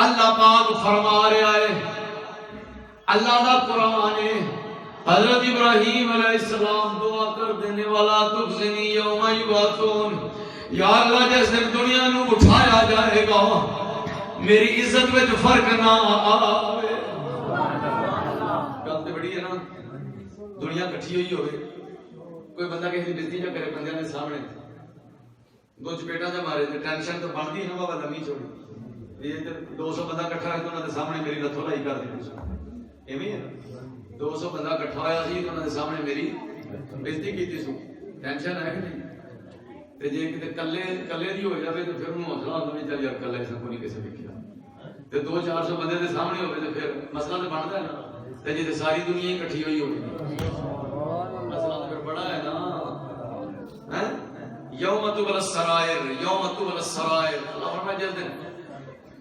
Speaker 3: اللہ پاک فرما رہا ہے اللہ دا قرآن ہے. حضرت ابراہیم علیہ السلام دعا کر دینے والا تخزنی یوم یبعثون, یا اللہ جس دن دنیا نو اٹھایا جائے گا میری عزت وچ فرق نہ آوے. گل تے بڑی ہے نا, دنیا کٹھی ہوئی ہوئے کوئی بندہ کسی دی بےزتی نہ کرے بندیاں دے سامنے, دو چپیٹا جا مارے تے ٹینشن تو بنتی ہے نا بابا لمی چھوڑی. یہ تے 200 بندہ کٹھا ہے تو انہاں دے سامنے میری لتھو لائی کر دی. ایویں ہے 200 بندہ کٹھا ہویا سی تو انہاں دے سامنے میری بےزتی کیتی سو. ٹینشن ہے کہ نہیں؟ تے جے کتے کلے دی ہو جاوے تو پھر انہوں حوصلہ ہوندا نہیں, چل یار کلے سن کوئی کسے ویکھیا. تے 200-400 بندے دے سامنے ہوے تے پھر مسئلہ تے بندا ہے نا. تے جے ساری دنیا ہی کٹھی ہوئی ہوے مسئلہ تو پھر بڑا ہے نا. ہیں یوم تبل السرائر, یوم تبل السرائر. اللہ فرمایا جس دن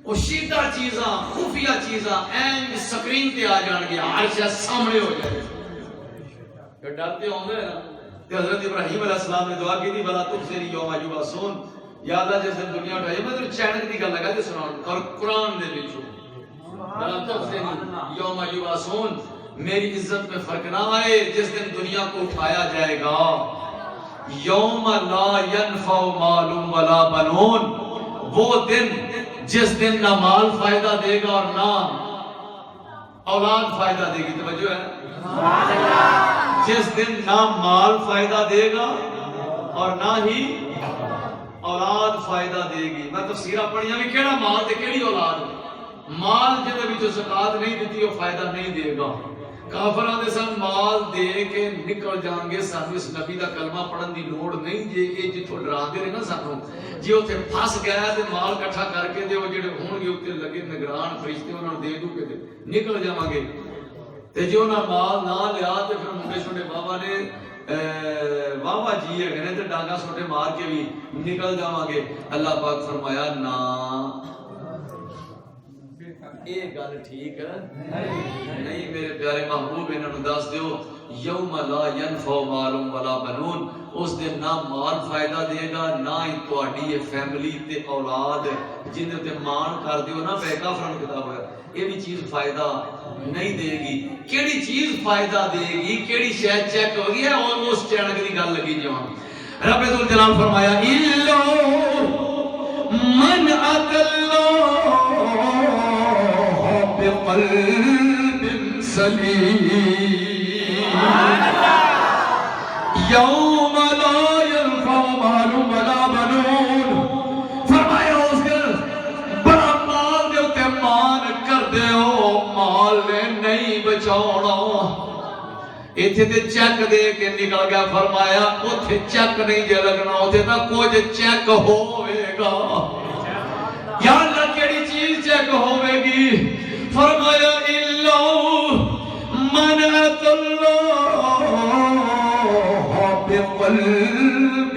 Speaker 3: پوشیدہ چیزاں خفیہ چیزاں این سکرین تے آ جان گیا, عرش سامنے ہو جائے. پھر ڈرتے ہوں گے نا. کہ حضرت ابراہیم علیہ السلام نے دعا کی تھی وَلَا تُخْزِنِي يَوْمَ يُبْعَثُونَ, یا اللہ جس دن دنیا اٹھائی. میں تو چینک دی گل لگا تے سناؤں اور قرآن دے وچوں وَلَا تُخْزِنِي يَوْمَ يُبْعَثُونَ, میری عزت میں فرق نہ آئے جس دن دنیا کو اٹھایا جائے گا. یوم لا ينفع مال ولا بنون, وہ دن جس دن نہ مال فائدہ دے گا اور نہ اولاد فائدہ دے گی. توجہ ہے, جس دن نہ مال فائدہ دے گا اور نہ ہی اولاد فائدہ دے گی. میں تفسیرہ پڑھیاں بھی کیڑا مال تے کیڑی اولاد. مال جدے وچوں زکات نہیں دیتی وہ فائدہ نہیں دے گا. کافراں دے سن مال دے کے نکل جان گے, سانو اس نبی دا کلمہ پڑھن دی لوڑ نہیں. جے اے جتھوں ڈراندے رہے نا سانو, جے اوتھے پھس گیا تے مال کٹھا کر کے تے او جڑے ہون گے اوتے لگے نگران فرشتے انہاں نوں دے دو کے تے نکل جاواں گے. تے جو نہ مال نہ لیا تے پھر منڈے چھوٹے بابا نے بابا جی ہے نے تے ڈانگا چھوٹے مار کے بھی نکل جاواں گے. اللہ پاک فرمایا نا اے گل ٹھیک ہے نہیں میرے پیارے محبوب, انہاں نوں دس دیو یوم لا ينفع مال ولا بنون, اس دن نہ مال فائدہ دے گا نہ ہی تہاڈی یہ فیملی تے اولاد جن تے مان کر دیو نا بے کافرن کتاب ہے یہ بھی چیز فائدہ نہیں دے گی. کیڑی چیز فائدہ دے گی, کیڑی شے چیک ہو گئی ہے اور اس چینک دی گل لگی جوان. رب ذوالجلال فرمایا الا من اتلّہ بقلب سلیم یوم لا ينفع مال ولا بنون. فرمایا اس دن بڑا مال دے تے مان کر دیو, مال نے نہیں بچاؤنا. ایتھے تے چیک دے کے نکل گیا. فرمایا اوتھے چیک نہیں جے لگنا, اوتھے تے کچھ چیک ہوے گا. یا اللہ کیڑی چیز چیک ہوے گی؟ فرمایا الا من اتى الله بقلب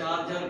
Speaker 3: 4-4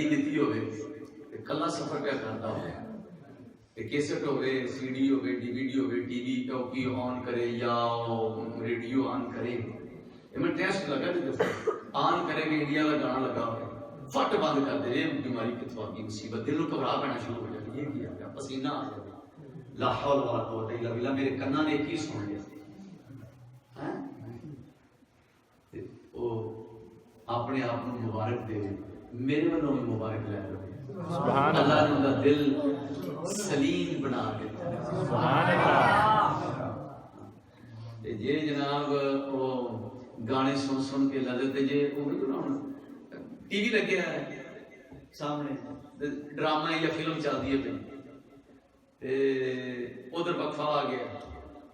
Speaker 3: گڈی دیتی ہوئے کلا سفر پہ کرتا ہو کیسٹ ہوئے سی ڈی ہوئے ڈی وی ڈی ہوئے ٹی وی کی آن کرے یا ریڈیو آن کرے میں ٹیسٹ لگا آن کرے گا انڈیا کا گانا لگا ہوا فٹ بند کر دے یہ بیماری کتوں آ گئی مصیبت دل کو گھبراہ پینا شروع ہو جاتی یہ کیا گیا پسینہ آ جائے لا حول ولا قوت الا باللہ میرے کنا نے کی سن لیا وہ اپنے آپ کو مبارک دے میرے والوں بھی مبارک لے لو اللہ نے ان دل سلیم بنا کے جی جناب وہ گانے سن سن کے لذت جی ٹی وی لگے ہے سامنے ڈرامہ یا فلم چلتی ہے پہ ادھر وقفہ آ گیا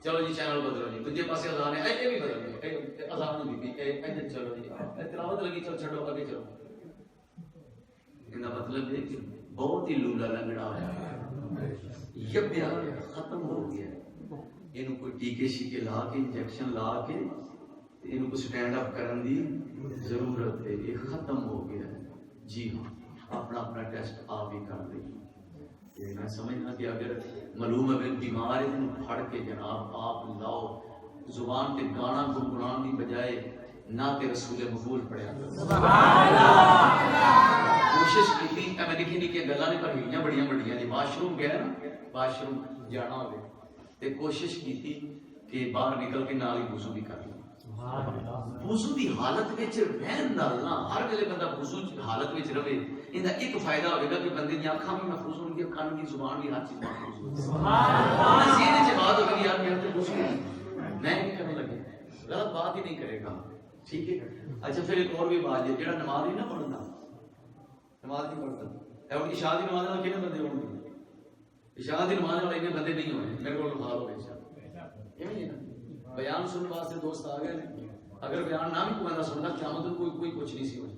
Speaker 3: چلو جی چینل بدلو جی دوجے پاسے اذان ہے یہ بھی بدل گیا اذان ہوئی تھی ادھر چلو جی تلاوت لگی چلو چھڈو اگے چلو کا مطلب ہے کہ بہت ہی لولا لنگڑا ہوا یب آ گیا ختم ہو گیا یہ کوئی ٹیکے شیکے لا کے انجیکشن لا کے یہ کو سٹینڈ اپ کرن دی ضرورت ہے یہ ختم ہو گیا ہے جی ہاں اپنا اپنا ٹیسٹ آپ ہی کر دیں میں سمجھنا کہ اگر معلوم ہے بیمار ہے تو پھڑ کے جناب آپ لاؤ زبان کے گانا گنگنان کی بجائے نہ تے رسول مقبول پڑھیا کوشش کی میں نکھی نکھی گلاں نہیں پر ہوئیاں بڑیاں بڑیاں جی واش روم گیا نا واش روم جانا ہوگا تے کوشش کی تھی کہ باہر نکل کے نال ہی وضو بھی کر لیں وضو دی حالت وچ رہن نال نا ہر ویلے بندہ وضو دی حالت وچ رہے ایندا ایک فائدہ ہوے گا کہ بندے دی اکھاں بھی محفوظ ہون گی کان دی زبان بھی ہر چیز محفوظ ہوگی سبحان اللہ سینے چ بات ہوگی یار میرے تے وضو میں نہیں کرنے لگے غلط بات ہی نہیں کرے گا ٹھیک ہے اچھا پھر ایک اور بھی بات ہے جڑا نماز نہیں نہ پڑھنا نماز نہیں پڑھتا ہے ان کی شادی نماز والے کتنے بندے ہوں گے شادی نماز والے اتنے بندے نہیں ہوئے میرے کو حال ہو گئے بیان سننے واسطے دوست آ گئے اگر بیان نہ بھی کوئی بندہ سننا چاہوں تو کوئی کچھ نہیں سی ہوئی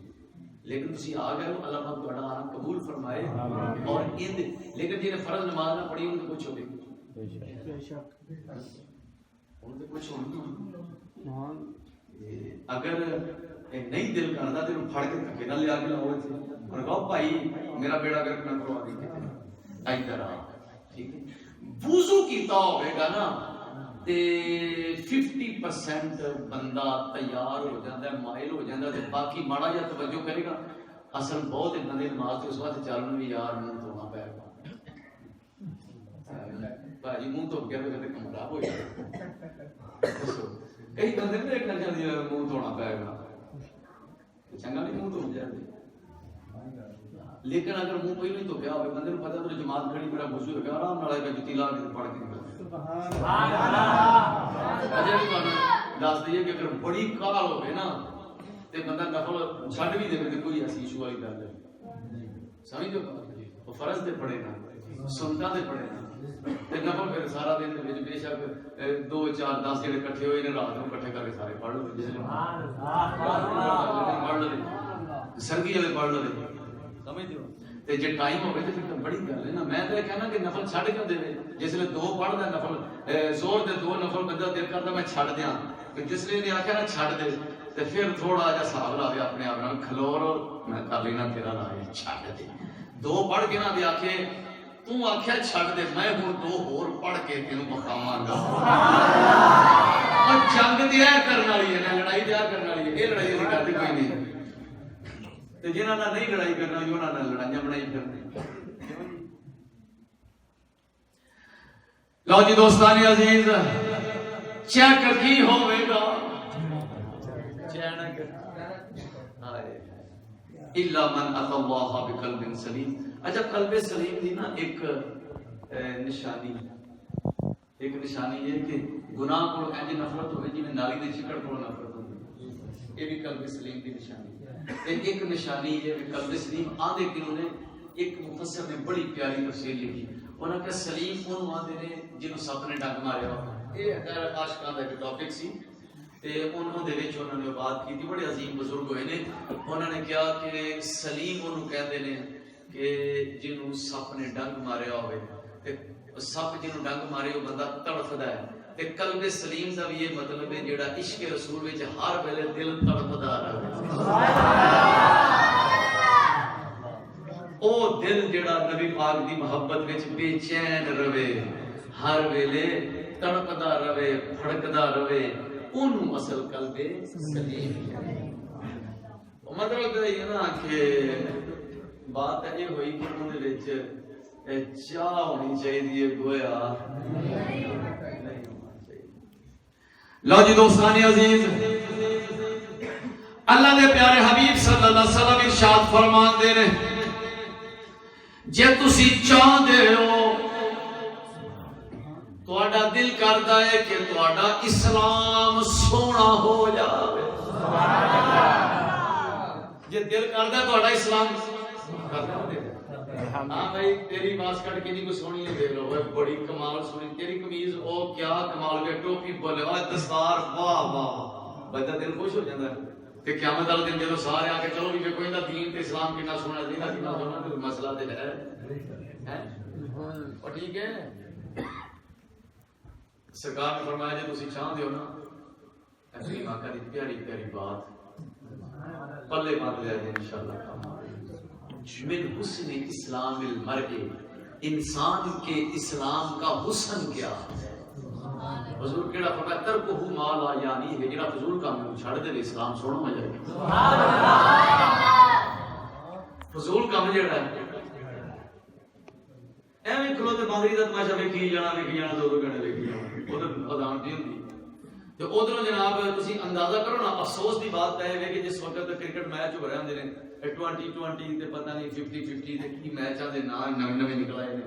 Speaker 3: لیکن تسی آ گئے ہو اللہ پاک تہاڈا آنا قبول فرمائے اور لیکن جنہیں فرض نماز نہ پڑھی ان کو کچھ ہو گئی ان کو کچھ ہو اگر نہیں دل کرتا تو پھڑ کے دھکے نہ لیا کے لاؤ اور کہو بھائی میرا بیڑا گرک نہ کروا دی ادھر آ ٹھیک ہے وضو کیتا ہوئے گا نا تے 50% بندہ تیار ہو جاتا ہے مائل ہو جاتا ہے تے باقی ماڑا یا توجہ کرے گا اصل بہت بندے نماز تو اس وقت چلن بھی یار منہ دھونا پے گا بھائی منہ دھو گیا تو کم خراب ہو جائے کئی بندے نے دیکھنا چاہتے ہیں منہ دھونا پے گا چنگا نہیں منہ دھو جائے لیکن اگر منہ کوئی نہیں تو کیا ہوئے بندے کو پتا تو جماعت کھڑی میرا وضو ہے آرام نال ہے جتی لا کے پڑھ کے سبحان اللہ اجے بھی تانوں دس دئیے کہ اگر بڑی کال ہوے نا تے بندہ نفل چھڈ بھی دے تے کوئی ایسی ایشو والی گل ہے سمجھو وہ فرض تے پڑھے نا سنتا تے پڑھے نا تے نفل پھر سارا دن دے وچ بے شک 2 4 10 جڑے اکٹھے ہوئے نے رات نوں اکٹھے کر کے سارے پڑھ لو سبحان اللہ پڑھ لو سرگی والے پڑھ لو سمجھو تے جے ٹائم ہوے تے پھر بڑی گل ہے نا میں تے کہنا کہ نفل چھڈ کے دے جس لے 2 پڑھدا نفل زور دے 2 نفل بندہ دل کردا میں چھڈ دیاں کہ جس لے نے آکھیا نا چھڈ دے تے پھر تھوڑا جا حساب لاوے اپنے آپ نال کھلور میں کر لینا تیرا لائے چھڈ دے 2 پڑھ کے نہ دے آکھے تو آکھیا چھڈ دے میں ہن 2 ہور پڑھ کے تینوں مقاماں گا او جنگ دیا کرن والی ہے نا لڑائی دیا کرن والی ہے اے لڑائی دی گل کوئی نہیں تے جنہاں نال نہیں لڑائی کرنا انہاں نال لڑائیاں بنائی پھرنے لو جی دوستان عزیز چیک کی ہوے گا چینک ہائے الا من اتى الله بقلب سلیم اچھا قلب سلیم دی نا ایک نشانی ہے کہ گناہ کو انج نفرت ہوے جویں نالی دے چکڑ کو نفرت ہوے یہ بھی قلب سلیم دی نشانی ہے ایک نشانی ہے کہ قلب سلیم آدھے کنوں نے ایک مفسر نے بڑی پیاری تفسیر لکھی انہاں کہ سلیم اونوں آندے نے جنوں سپ نے ڈنگ ماریا یہ غیر عاشقاں دا ایک ٹاپک سی تے انہوں دے وچ انہوں نے بات کی بڑے عظیم بزرگ ہوئے نے انہوں نے کہا کہ سلیم انہوں کہندے نے کہ جنوں سپ نے ڈنگ ماریا ہوئے تے سپ جنوں ڈنگ مارے وہ بندہ تڑفدا ہے تے قلب سلیم دا بھی یہ مطلب ہے جیڑا عشق رسول وچ ہر ویلے دل تڑفدا رہے او دل جڑا نبی پاک دی محبت وچ بے چین رہے، ہر ویلے تڑپدا رہے، پھڑکدا رہے، اونوں اصل قلب سلیم مطلب یہ نا کہ بات یہ ہوئی کہ انہوں نے چاہ ہونی چاہیے گویا لو جی دوستانی عزیز اللہ دے پیارے حبیب صلی اللہ علیہ وسلم ارشاد فرمان دے نے جے تسی چاہ دے ہو تواڈا دل کردا ہے کہ تواڈا اسلام سونا ہو جاوے جے دل کردا تواڈا اسلام ہاں بھائی تیری باسکٹ کتنی کو سونی ہے دیکھ لو بڑی کمال سونی تیری قمیض او کیا کمال ہے ٹوپی بولے واہ دستار واہ واہ بندہ دل خوش ہو جاتا ہے کہ قیامت والے دن جب سارے آ کے چلو بھی کوئی نہ دین تے اسلام کتنا سونا دین کتنا سونا تو مسئلہ تے ہے اور ٹھیک ہے سرکار نے فرمایا جے تسی چاہ دیو نا اپنی آقا دی پیاری پیاری بات پلے مار لے جائے انشاءاللہ من حسن اسلام المرء انسان کے اسلام کا حسن کیا ہے حضور کیڑا فرمایا ترکہ ما لا یعنی ہے جڑا فضول کام نوں چھڑ دے اسلام سونا ہو جائے سبحان اللہ فضول کام جڑا ہے ایویں کھلو تے باندری دا تماشا ویکھی جانا دو گھنٹے ویکھی جانا ادھر اذان دی ہوندی تو ادھروں جناب تسی اندازہ کرو نا افسوس دی بات ہے کہ جس وقت کرکٹ میچ ہو رہے ہوندے نے 20-20 تے پتہ نہیں 50-50 تے کی میچ آندے نا نویں نکل آئے نے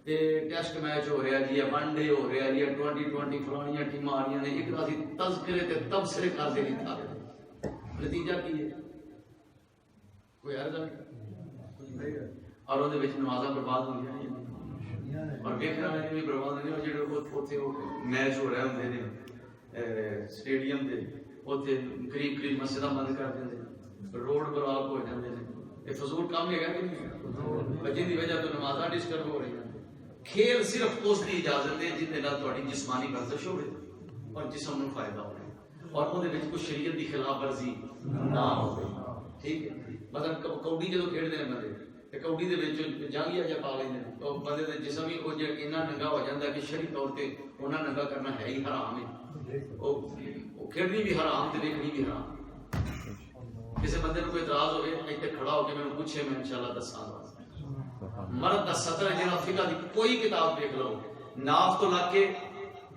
Speaker 3: تے ٹیسٹ میچ ہو رہا جی ون ڈے ہو رہا جی 20-20 فلانیاں ٹیماں آ رہی نے ایک راسی تذکرے تے تبصرے کرتے نہیں تھا نتیجہ کی ہے کوئی عرض نہیں اور اودے وچ نمازاں برباد ہو گئیاں اور ویکھنا بھی برباد نہیں ہو جڑے اوتھے میچ ہو رہے ہوندے نے سٹیڈیم دے اوتھے قریب مسجداں بند کر دیندے روڈ بلاک ہو جاندے نے یہ فضول کام ہے کہ نہیں جن دی وجہ تو نمازاں ڈسٹرب ہو رہی ہیں کھیل صرف اس کی اجازت ہے جن نال تہاڈی جسمانی ورزش ہوے اور جسم نوں فائدہ ہوے اور اودے وچ کوئی شریعت دی خلاف ورزی نہ ہوے ٹھیک ہے مثلا کوڑی جدوں کھیڈدے نے بندے تے کوڑی دے وچ جانگیا جا پا لیندے نے تو بندے دے جسم ہی او جے اتنا ننگا ہو جاندا ہے کہ شرعی طور تے انہاں ننگا کرنا ہے ہی حرام ہے او کھیڈنی بھی حرام تے دیکھنی بھی حرام کسی بندے کو اعتراض ہوئے ایتھے کھڑا ہو کے میں پوچھے میں انشاءاللہ دساں گا مرد دا سطر ہے جنہاں فقہ دی کوئی کتاب دیکھ لو ناف تو لا کے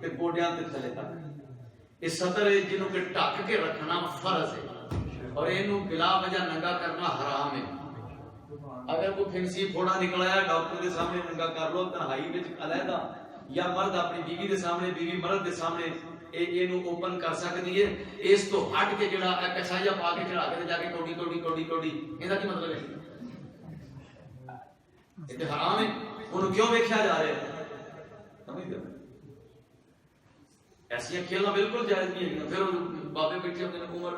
Speaker 3: تے گوڈیاں تے تھلے تک یہ سطر ہے جنہوں کے ٹک کے رکھنا فرض ہے اور اینوں بلا وجہ ننگا کرنا حرام ہے اگر کوئی پھنسی پھوڑا نکلایا ڈاکٹر دے سامنے ننگا کر لو تنہائی وچ علیحدہ یا مرد اپنی بیوی دے سامنے بیوی مرد دے سامنے اینو اوپن کر سکتی ہے اس تو ہٹ کے جڑا کچھایا پا کے چڑھا کے جا کے کوڑی ایندا کی مطلب ہے یہ حرام ہے انہوں کیوں ویکھیا جا رہا ہے سمجھ گئے ایسی کھیلنا بالکل جائز نہیں ہے پھر بابے بیٹھے ہوتے ہیں عمر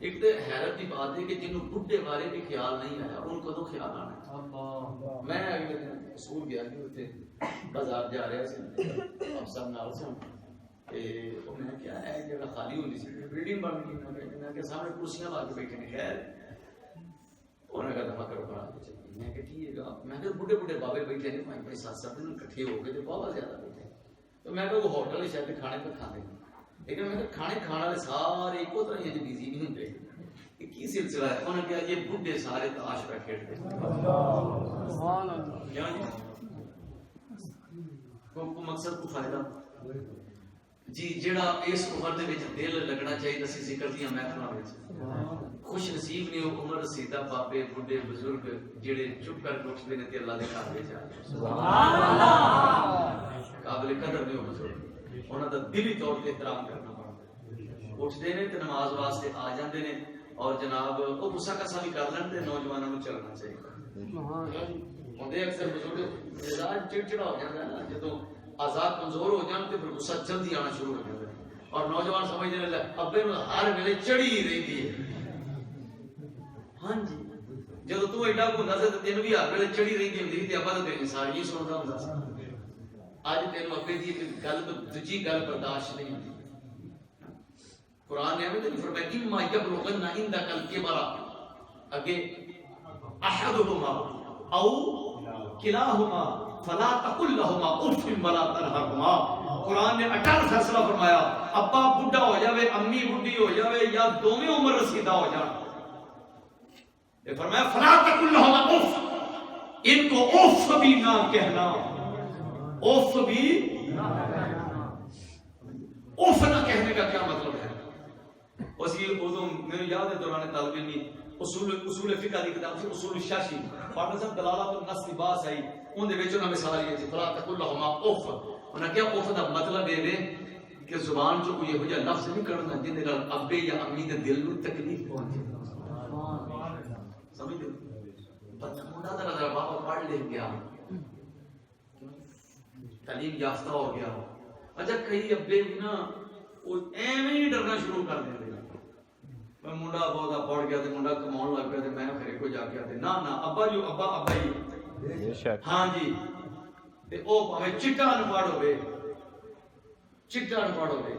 Speaker 3: ایک تو حیرت کی بات ہے کہ جنہوں بڈھے بارے بھی خیال نہیں آیا ان کو تو خیال آنا میں اگلے دن سکول گیا کہ اتنے بازار جا رہا سی افسر نال سے میں کیا ہے جگہ خالی ہوئی سی بلڈنگ بن گئی میں کہ سامنے کرسیاں لا کے بیٹھے نے خیر انہوں نے کہا دفعہ کرو کرا کے چلیے میں کہ ٹھیک ہے میں کہ بڈھے بڈھے بابے بیٹھے نے پانچ سات سات دن اکٹھے ہو گئے بہت زیادہ بیٹھے تو میں کہ وہ ہوٹل شاید کھانے پہ کھاتے ہیں لیکن میں کہ کھانے کھانا والے سارے ایک طرح یہ بزی نہیں ہوتے یہ کی سلسلہ ہے انہوں نے کہا یہ بڈھے سارے تاش پہ کھیلتے کو مقصد کو فائدہ جی جڑا اس عمر دے وچ دل لگنا چاہیے اسی ذکر دیاں محفلاں وچ خوش نصیب نے عمر رسیدہ بابے بڈھے بزرگ جڑے چپ کر اٹھدے نے تے اللہ دے گھر وچ سبحان اللہ قابل قدر نے بزرگ انہاں دا دلی طور تے احترام کرنا پڑدا اٹھدے نے تے نماز واسطے آ جاندے نے اور جناب او غصہ کسا بھی کر لین تے نوجواناں نوں چلنا چاہیے ہوندے اکثر بزرگ مزاج چڑچڑا ہو جاندا ہے نا جدوں آزاد کمزور ہو جان تے پھر غصہ جلدی آنا شروع ہو جاتا ہے اور نوجوان سمجھنے لگے ابے نوں ہر ویلے چڑھی ہی رہندی ہے ہاں جی جدوں تو ایڈا ہوندا سی تے تینوں بھی ہر ویلے چڑھی رہندی ہوندی تے ابا تے تیری ساری سندا ہوندا سی اج تینوں ابے دی ایک گل تو دوجی گل برداشت نہیں ہوندی قرآن نے ہمیں فرمایا اما یبلغن عندک الکبر اگے احدهما
Speaker 5: او کلاہما فلا تقل لہما اف ولا تنہرہما. قرآن نے اٹل فیصلہ فرمایا ابا بڈھا ہو جاوے امی بڈھی ہو جاوے یا دونوں عمر رسیدہ ہو جان، یہ فرمایا فلا تقل لہما اف، ان کو اف بھی نہ کہنا، اف بھی اف نہ کہنے کا کیا مطلب ہے؟ اسی اردو میرے یاد ہے دوران طالب علمی اصول فقہ دی کتاب سے اصول الشاشی پڑھنا سب دلالت النص کی بات آئی ان دے وچ انہاں مثال یہ تھی فلا تقل لهما اف. انہاں کیا اف دا مطلب یہ ہے کہ زبان چ کوئی ہو جا لفظ نہیں کرنا جن دے نال ابے یا امی دے دل نو تکلیف پہنچے. سمجھ لو بچہ منڈا ذرا بابا پڑھ لے گیا تعلیم یافتہ ہو گیا، اچھا کئی ابے بھی نا وہ ایویں ہی ڈرنا شروع کر دیں میں منڈا بہت پڑھ گیا تے منڈا کماؤن لگ پیا تے میں پھر کو جا کے تے نا ابا جو ابا ابا ہی ہاں جی تے او بھاوے چٹا انپڑھ ہوے چٹا انپڑھ ہوے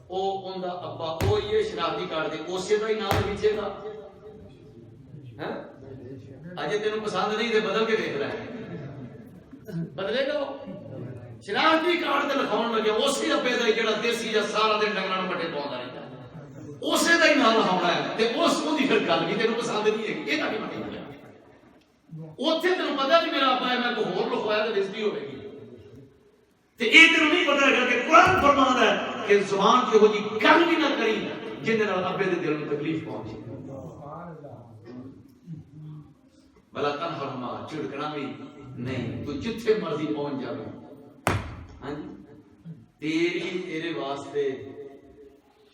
Speaker 5: او اوندا ابا او یہ شرابی کر دے اسی دا ہی نام پیچھے دا ہیں اجے تینوں پسند نہیں تے بدل کے دیکھ رہا ہے بدلے گا شرابی کارڈ تے لکھاون لگیا اسی ابے دا جڑا دیسی یا سارا دن ڈنگراں نوں بٹے پاوندا رہندا اسے دا ہی نام لکھاونا ہے تے اس کو دی پھر گل بھی تینوں پسند نہیں ہے یہ نہیں مانی گیا اوتھے تینوں پتہ نہیں میرا ابا ہے میں کو ہور لکھوایا تے بےزتی ہوے گی تے اے تینوں نہیں پتہ ہے کہ قرآن فرماندا ہے کہ زبان کی ہو جی گل بھی نہ کری جن دے نال ابے دے دل نوں تکلیف پہنچے. بلا تنہرہما چڑکنا بھی نہیں تو جتھے مرضی پہنچ جاوے ہاں جی تیرے واسطے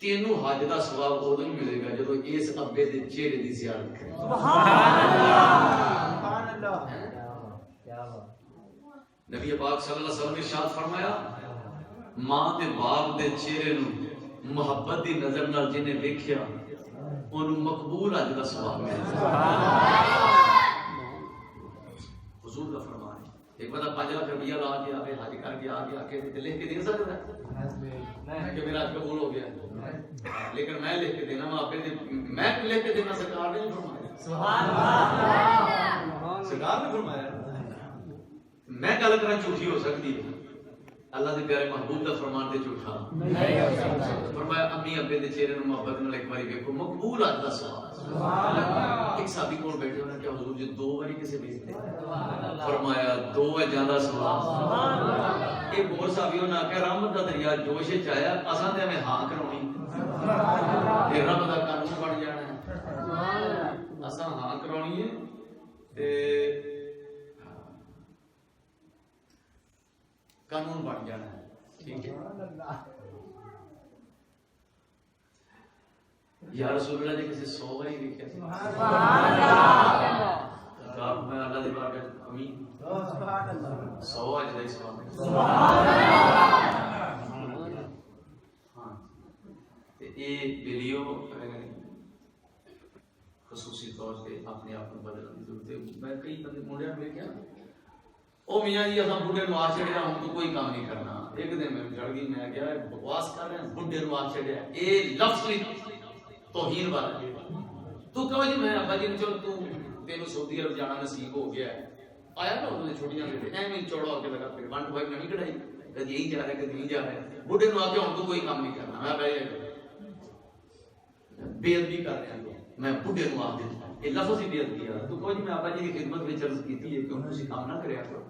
Speaker 5: تینوں حج دا ثواب ادو ہی ملے گا جب اس ابے دے چہرے دی زیارت کرے. نبی پاک صلی اللہ علیہ وسلم نے ارشاد فرمایا ماں تے باپ دے چہرے نو محبت دی نظر نال جنے ویکھیا اونوں مقبول حج دا ثواب ملے گا. حضور کا فرمان ہے ایک بندہ 5 لاکھ روپیہ لا کے آوے حج کر کے آ کے لکھ کے دے سکتا ہے کہ میرا حج قبول ہو گیا، لیکن میں لکھ کے دینا میں لکھ کے دینا سرکار نے فرمایا. سبحان اللہ سرکار نے فرمایا. میں گل کرنا جھوٹی ہو سکتی ہے، اللہ دے پیارے محبوب دا فرمان تے جھوٹا نہیں ہو سکتا. فرمایا امی ابے دے چہرے نوں محبت نال ایک باری ویکھو مقبول حج دا ثواب. سبحان اللہ. ایک صحابی کول بیٹھے انہاں کہ حضور جی 2 باری کسے بھیجتے فرمایا 2 ہے جاندا ثواب. سبحان اللہ. ایک اور صحابی انہاں کہ رحمت دا دریا جوش وچ آیا اساں تے میں ہاں کرونی تے رب دا قانون بن جانا ہے. سبحان اللہ. اساں ہاں کرونی ہے تے قانون بن جانا ہے. ٹھیک ہے یا رسول اللہ جی کسی 100 باری لکھا سبحان اللہ میں اللہ دی بارگاہ امین 100 اج دے سوال سبحان اللہ. ہاں تے اے ویڈیو خصوصی طور سے اپنے آپ کو بدلنے کی ضرورت ہے. میں کئی بندے منڈیاں میں کیا او میاں جی اساں بڈھے نو آ چھڑیا ہن تو کوئی کام نہیں کرنا. ایک دن میں جڑ گئی میں کیا بکواس کر رہے ہیں بڈھے نو آ چھڑیا اے لفظ توہین والا. تو کہو جی میں ابا جی نے چلو تو تینوں سعودی عرب جانا نصیب ہو گیا ہے آیا نا انہوں نے چھوٹیاں دے ایویں چوڑا ہو کے لگا پھر 1 2 نہیں کڑائی کدی یہی جا رہا ہے کدی نہیں جا رہا ہے. بڈھے نو آ کے ہن تو کوئی کام نہیں کرنا میں بھائی بے ادبی کر رہا ہوں میں بڈھے نو آ کے یہ لفظ ہی بے ادبی ہے. تو کہو جی میں ابا جی کی خدمت وچ عرض کیتی ہے کہ تسی کام نہ کریا کرو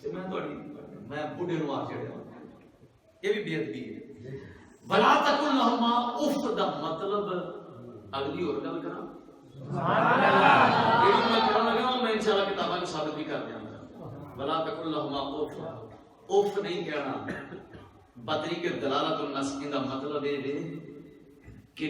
Speaker 5: تے میں تہاڈی میں بڈھے نو آ چڑیا یہ بھی بے ادبی ہے. بلا تقل لهما اف دا مطلب اگلی اور گل کراں سبحان اللہ یہ میں کرنا لگا میں انشاءاللہ کتاباں میں ثابت بھی کر دیا گا. بلا تقل لهما اف نہیں کہنا بدری کے دلالت النص دا مطلب یہ ہے کہ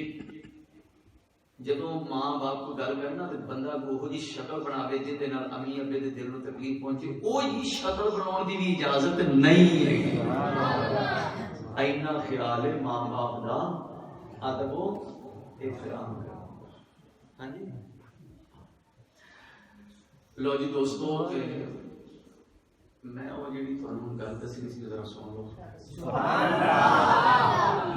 Speaker 5: جدوں ماں باپ کو گل کرنا تے بندہ کو وہ جی شکل بناوے جے تے نال امی ابے دے دل نوں تکلیف پہنچے او جی شکل بناون دی بھی اجازت نہیں ہے. اینا خیال ہے ماں باپ دا ادب و احترام کا. ہاں جی لو جی دوستو میں وہ جڑی تھانوں گل دسی سی ذرا سن لو. سبحان اللہ.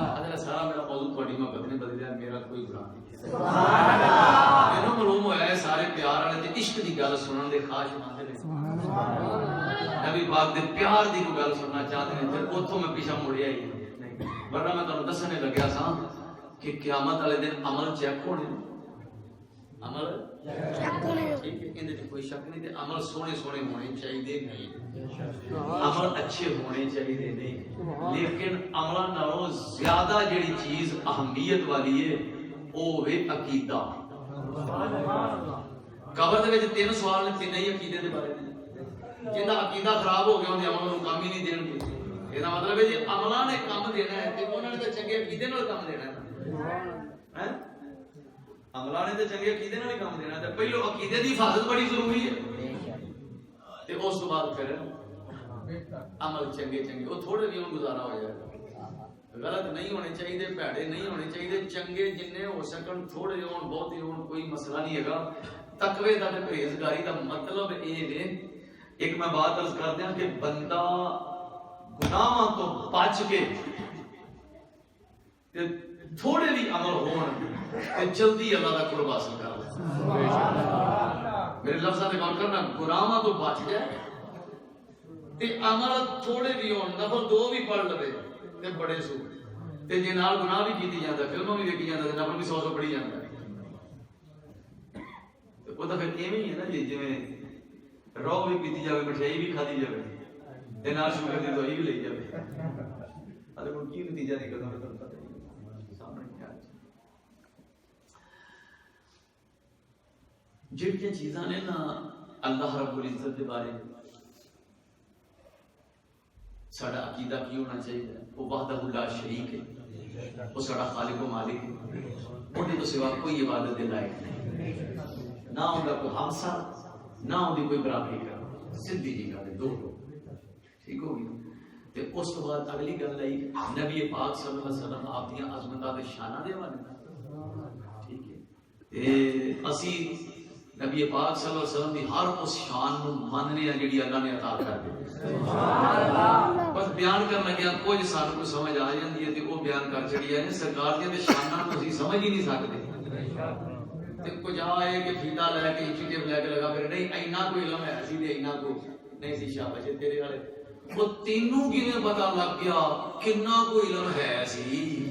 Speaker 5: اگر سارا میرا موضوع تھوڑی محبت نے بدلیا میرا کوئی گناہ نہیں. سبحان اللہ. معلوم ہوا ہے سارے پیار والے تے عشق دی گل سنن دے خواہش مند نے نبی پاک دے پیار دی کوئی گل سننا چاہتے ہیں پھر اوتھوں میں پیچھے مڑیا ہی نہیں ورنہ میں تانوں دسنے لگیا سا کہ قیامت والے دن عمل چیک ہونے عمل اندے تے کوئی شک نہیں تے عمل سونے سونے ہونے چاہیے نہیں عمل اچھے ہونے چاہیے نہیں لیکن عملاں نالوں زیادہ جڑی چیز اہمیت والی ہے او ہوے عقیدہ قبر دے وچ تین سوال نے تین ہی عقیدے دے بارے جندا عقیدہ خراب ہو گیا اون عمل نوں کام ہی نہیں دین گے ایدا مطلب ہے جی عملاں نے کام دینا ہے تے انہاں نے تے چنگے عقیدے نال کام دینا ہے ہیں عملاں نے تے چنگے عقیدے نال کام دینا ہے تے پہلو عقیدے دی حفاظت بڑی ضروری ہے تے اس تو بعد پھر عمل چنگے چنگے وہ تھوڑے بھی گزارا ہو جائے غلط نہیں ہونے چاہیے بھڑے نہیں ہونے چاہیے چنگے جننے ہو سکن تھوڑے ہون بہت ہی ہون کوئی مسئلہ نہیں ہے تقوی دا تے پرہیزگاری دا مطلب یہ ہے ایک میں بات عرض کر دیا کہ بندہ گناہاں تو بچ کے تھوڑے بھی عمل ہون تے جلدی اللہ دا قرب حاصل کر لے میرے لفظاں تے غور کرنا گناہاں تو بچ جائے تے عمل تھوڑے بھی ہون نفل دو بھی پڑھ لے تے بڑے سو تے جے نال گناہ بھی کیتی جاندا فلماں بھی ویکھی جاندا تے نفل بھی 100 پڑھی جاندا تے او تاں پھر ایویں ہی ہے نا جی جویں رو بھی پیتی جاوے مٹھائی بھی کھادی جاوے تے نال شوگر دی دوائی بھی لئی جاوے ادے کوئی کی نتیجہ نکلدا ہے پتہ نہیں سامنے کیا جڑیاں چیزاں نے نا اللہ رب العزت دے بارے ساڈا عقیدہ کی ہونا چاہیے وہ وحدہ لا شریک ہے وہ ساڈا خالق و مالک ہے اودے تو سوا کوئی عبادت دے لائق نہیں نہ اوندا کوئی ہمسا نہ اودی کوئی برابری کر سیدھی جی گل ہے دو ٹھیک ہو گئی تے اس تو بعد اگلی گل آئی نبی پاک صلی اللہ علیہ وسلم آپ دیاں عظمتاں تے شاناں دے حوالے ٹھیک ہے تے اسی نبی پاک صلی اللہ علیہ وسلم دی ہر اس شان نو ماننے ہیں جڑی اللہ نے عطا کر دی بس بیان کرنا گیا کچھ سانوں کو سمجھ آ جاندی ہے تے وہ بیان کر چڑی ہے سرکار دی تے شاناں نو اسی سمجھ ہی نہیں سکتے تے کچھ آئے کہ فیتا لے کے چٹے لے کے لگا پھر نہیں اینا کوئی علم ہے اسی دے اینا کو نہیں سی شاباش تیرے والے وہ تینوں کیویں پتہ لگ گیا کنا کوئی علم ہے سی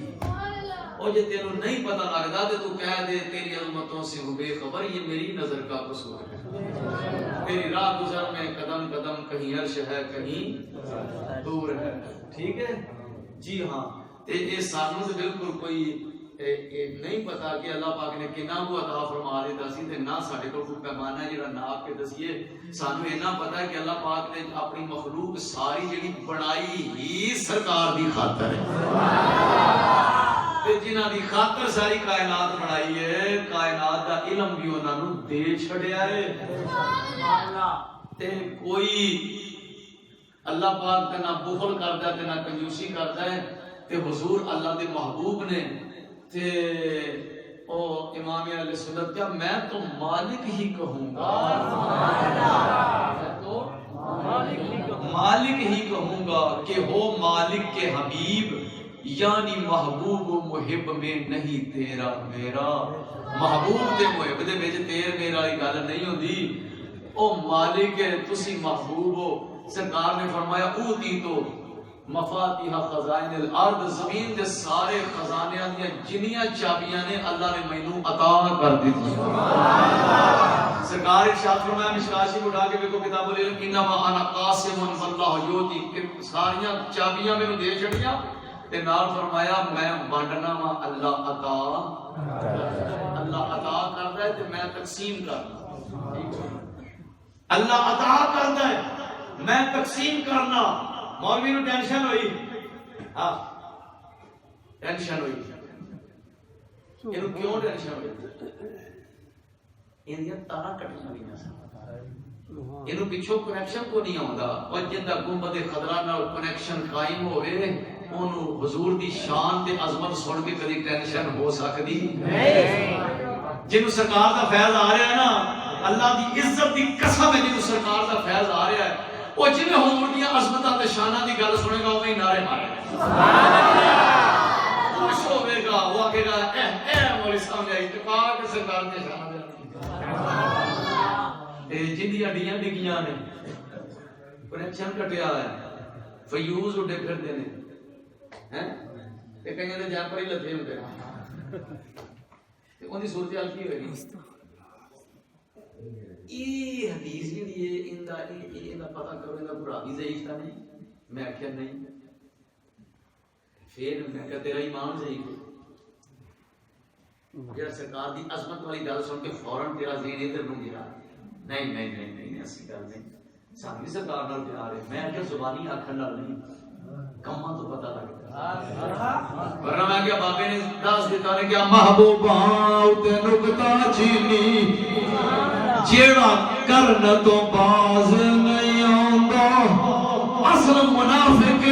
Speaker 5: اور جے تینوں نہیں پتہ لگدا تے تو کہہ دے تیری عظمتوں سے ہو بے خبر یہ میری نظر کا قصور ہے تیری راہ گزر میں قدم قدم کہیں عرش ہے کہیں دور ہے ٹھیک ہے جی ہاں تے یہ سانوں تے بالکل کوئی نہیں پتا کہ اللہ پاک نے کنا کو عطا فرما دیتا سی تے نہ ساڈے کول کوئی پیمانہ ہے جڑا ناپ کے دسیے سانوں اتنا پتا ہے کہ اللہ پاک نے اپنی مخلوق ساری جڑی بنائی ہی سرکار دی خاطر ہے تے جنہاں دی خاطر ساری کائنات بنائی ہے کائنات دا علم بھی انہاں نوں دے چھڈیا ہے تے کوئی اللہ پاک تے نہ بخل کردا تے نہ کنجوسی کردا ہے تے حضور اللہ دے محبوب نے تے او امام علیہ سنت کیا میں تو مالک ہی کہوں گا مالک ہی کہوں گا کہ ہو مالک کے حبیب یعنی محبوب و محب میں نہیں تیرا میرا محبوب تے محب دے وچ تیر میرا والی گل نہیں ہوندی او مالک ہے تسی محبوب ہو سرکار نے فرمایا اوتی تو مفاتیح خزائن الارض زمین دے سارے خزانیاں دی جنیاں چابیاں نے اللہ نے مینوں عطا کر دتی سرکار ارشاد فرمایا مشکاہ شریف اٹھا کے دیکھو کتاب العلم انما انا قاسم واللہ یؤتی ساریاں چابیاں مینوں دے چھڑیاں تے نال فرمایا میں بانٹنا وا اللہ عطا کردا ہے تے میں تقسیم کرنا اللہ عطا کردا ہے میں تقسیم کرنا مولوی نو ٹینشن ہوئی ہاں ٹینشن ہوئی اینو کیوں ٹینشن ہوئی ایندیاں تاراں کٹیاں ہوئیاں سن اینو پیچھوں کنیکشن کو نہیں آوندا اور جندا گنبد خضرا نال کنیکشن قائم ہوئے اونوں حضور دی شان تے عظمت سن کے کدی ٹینشن ہو سکدی نہیں جنوں سرکار دا فیض آ رہا ہے نا اللہ دی عزت دی قسم ہے جنوں سرکار دا فیض آ رہا ہے وہ جنہیں حضور دیا عظمتاں تے شاناں دی گل سنے گا اوویں نعرے مارے سبحان اللہ خوش ہوے گا وہ کہے گا اے مولوی صاحب نے اتفاق سرکار دے شاناں دے جن ہڈیاں ڈگیاں نے کنیکشن کٹیا ہے فیوز اڈے پھرتے ہیں کئی نے جان پر ہی لگے ہوتے ہیں ان کی صورتحال کی ہوئے گی یہ حدیث بھی ہے ان کا پتہ کرو ان کا راوی ضعیف تھا نہیں میں آخیا نہیں پھر میں کہا تیرا ایمان ضعیف ہے جب سرکار دی عظمت والی گل سن کے فوراً تیرا ذہن ادھر نو گیا نہیں نہیں نہیں نہیں ایسی گل نہیں ساری سرکار نال پیار ہے میں کہ زبانی آکھن نال نہیں کماں تو پتہ لگدا ورنہ میں کیا بابے نے دس دیتا نے کہ محبوباں تے نکتا چینی جیڑا کرن تو باز نہیں آندا اصل منافق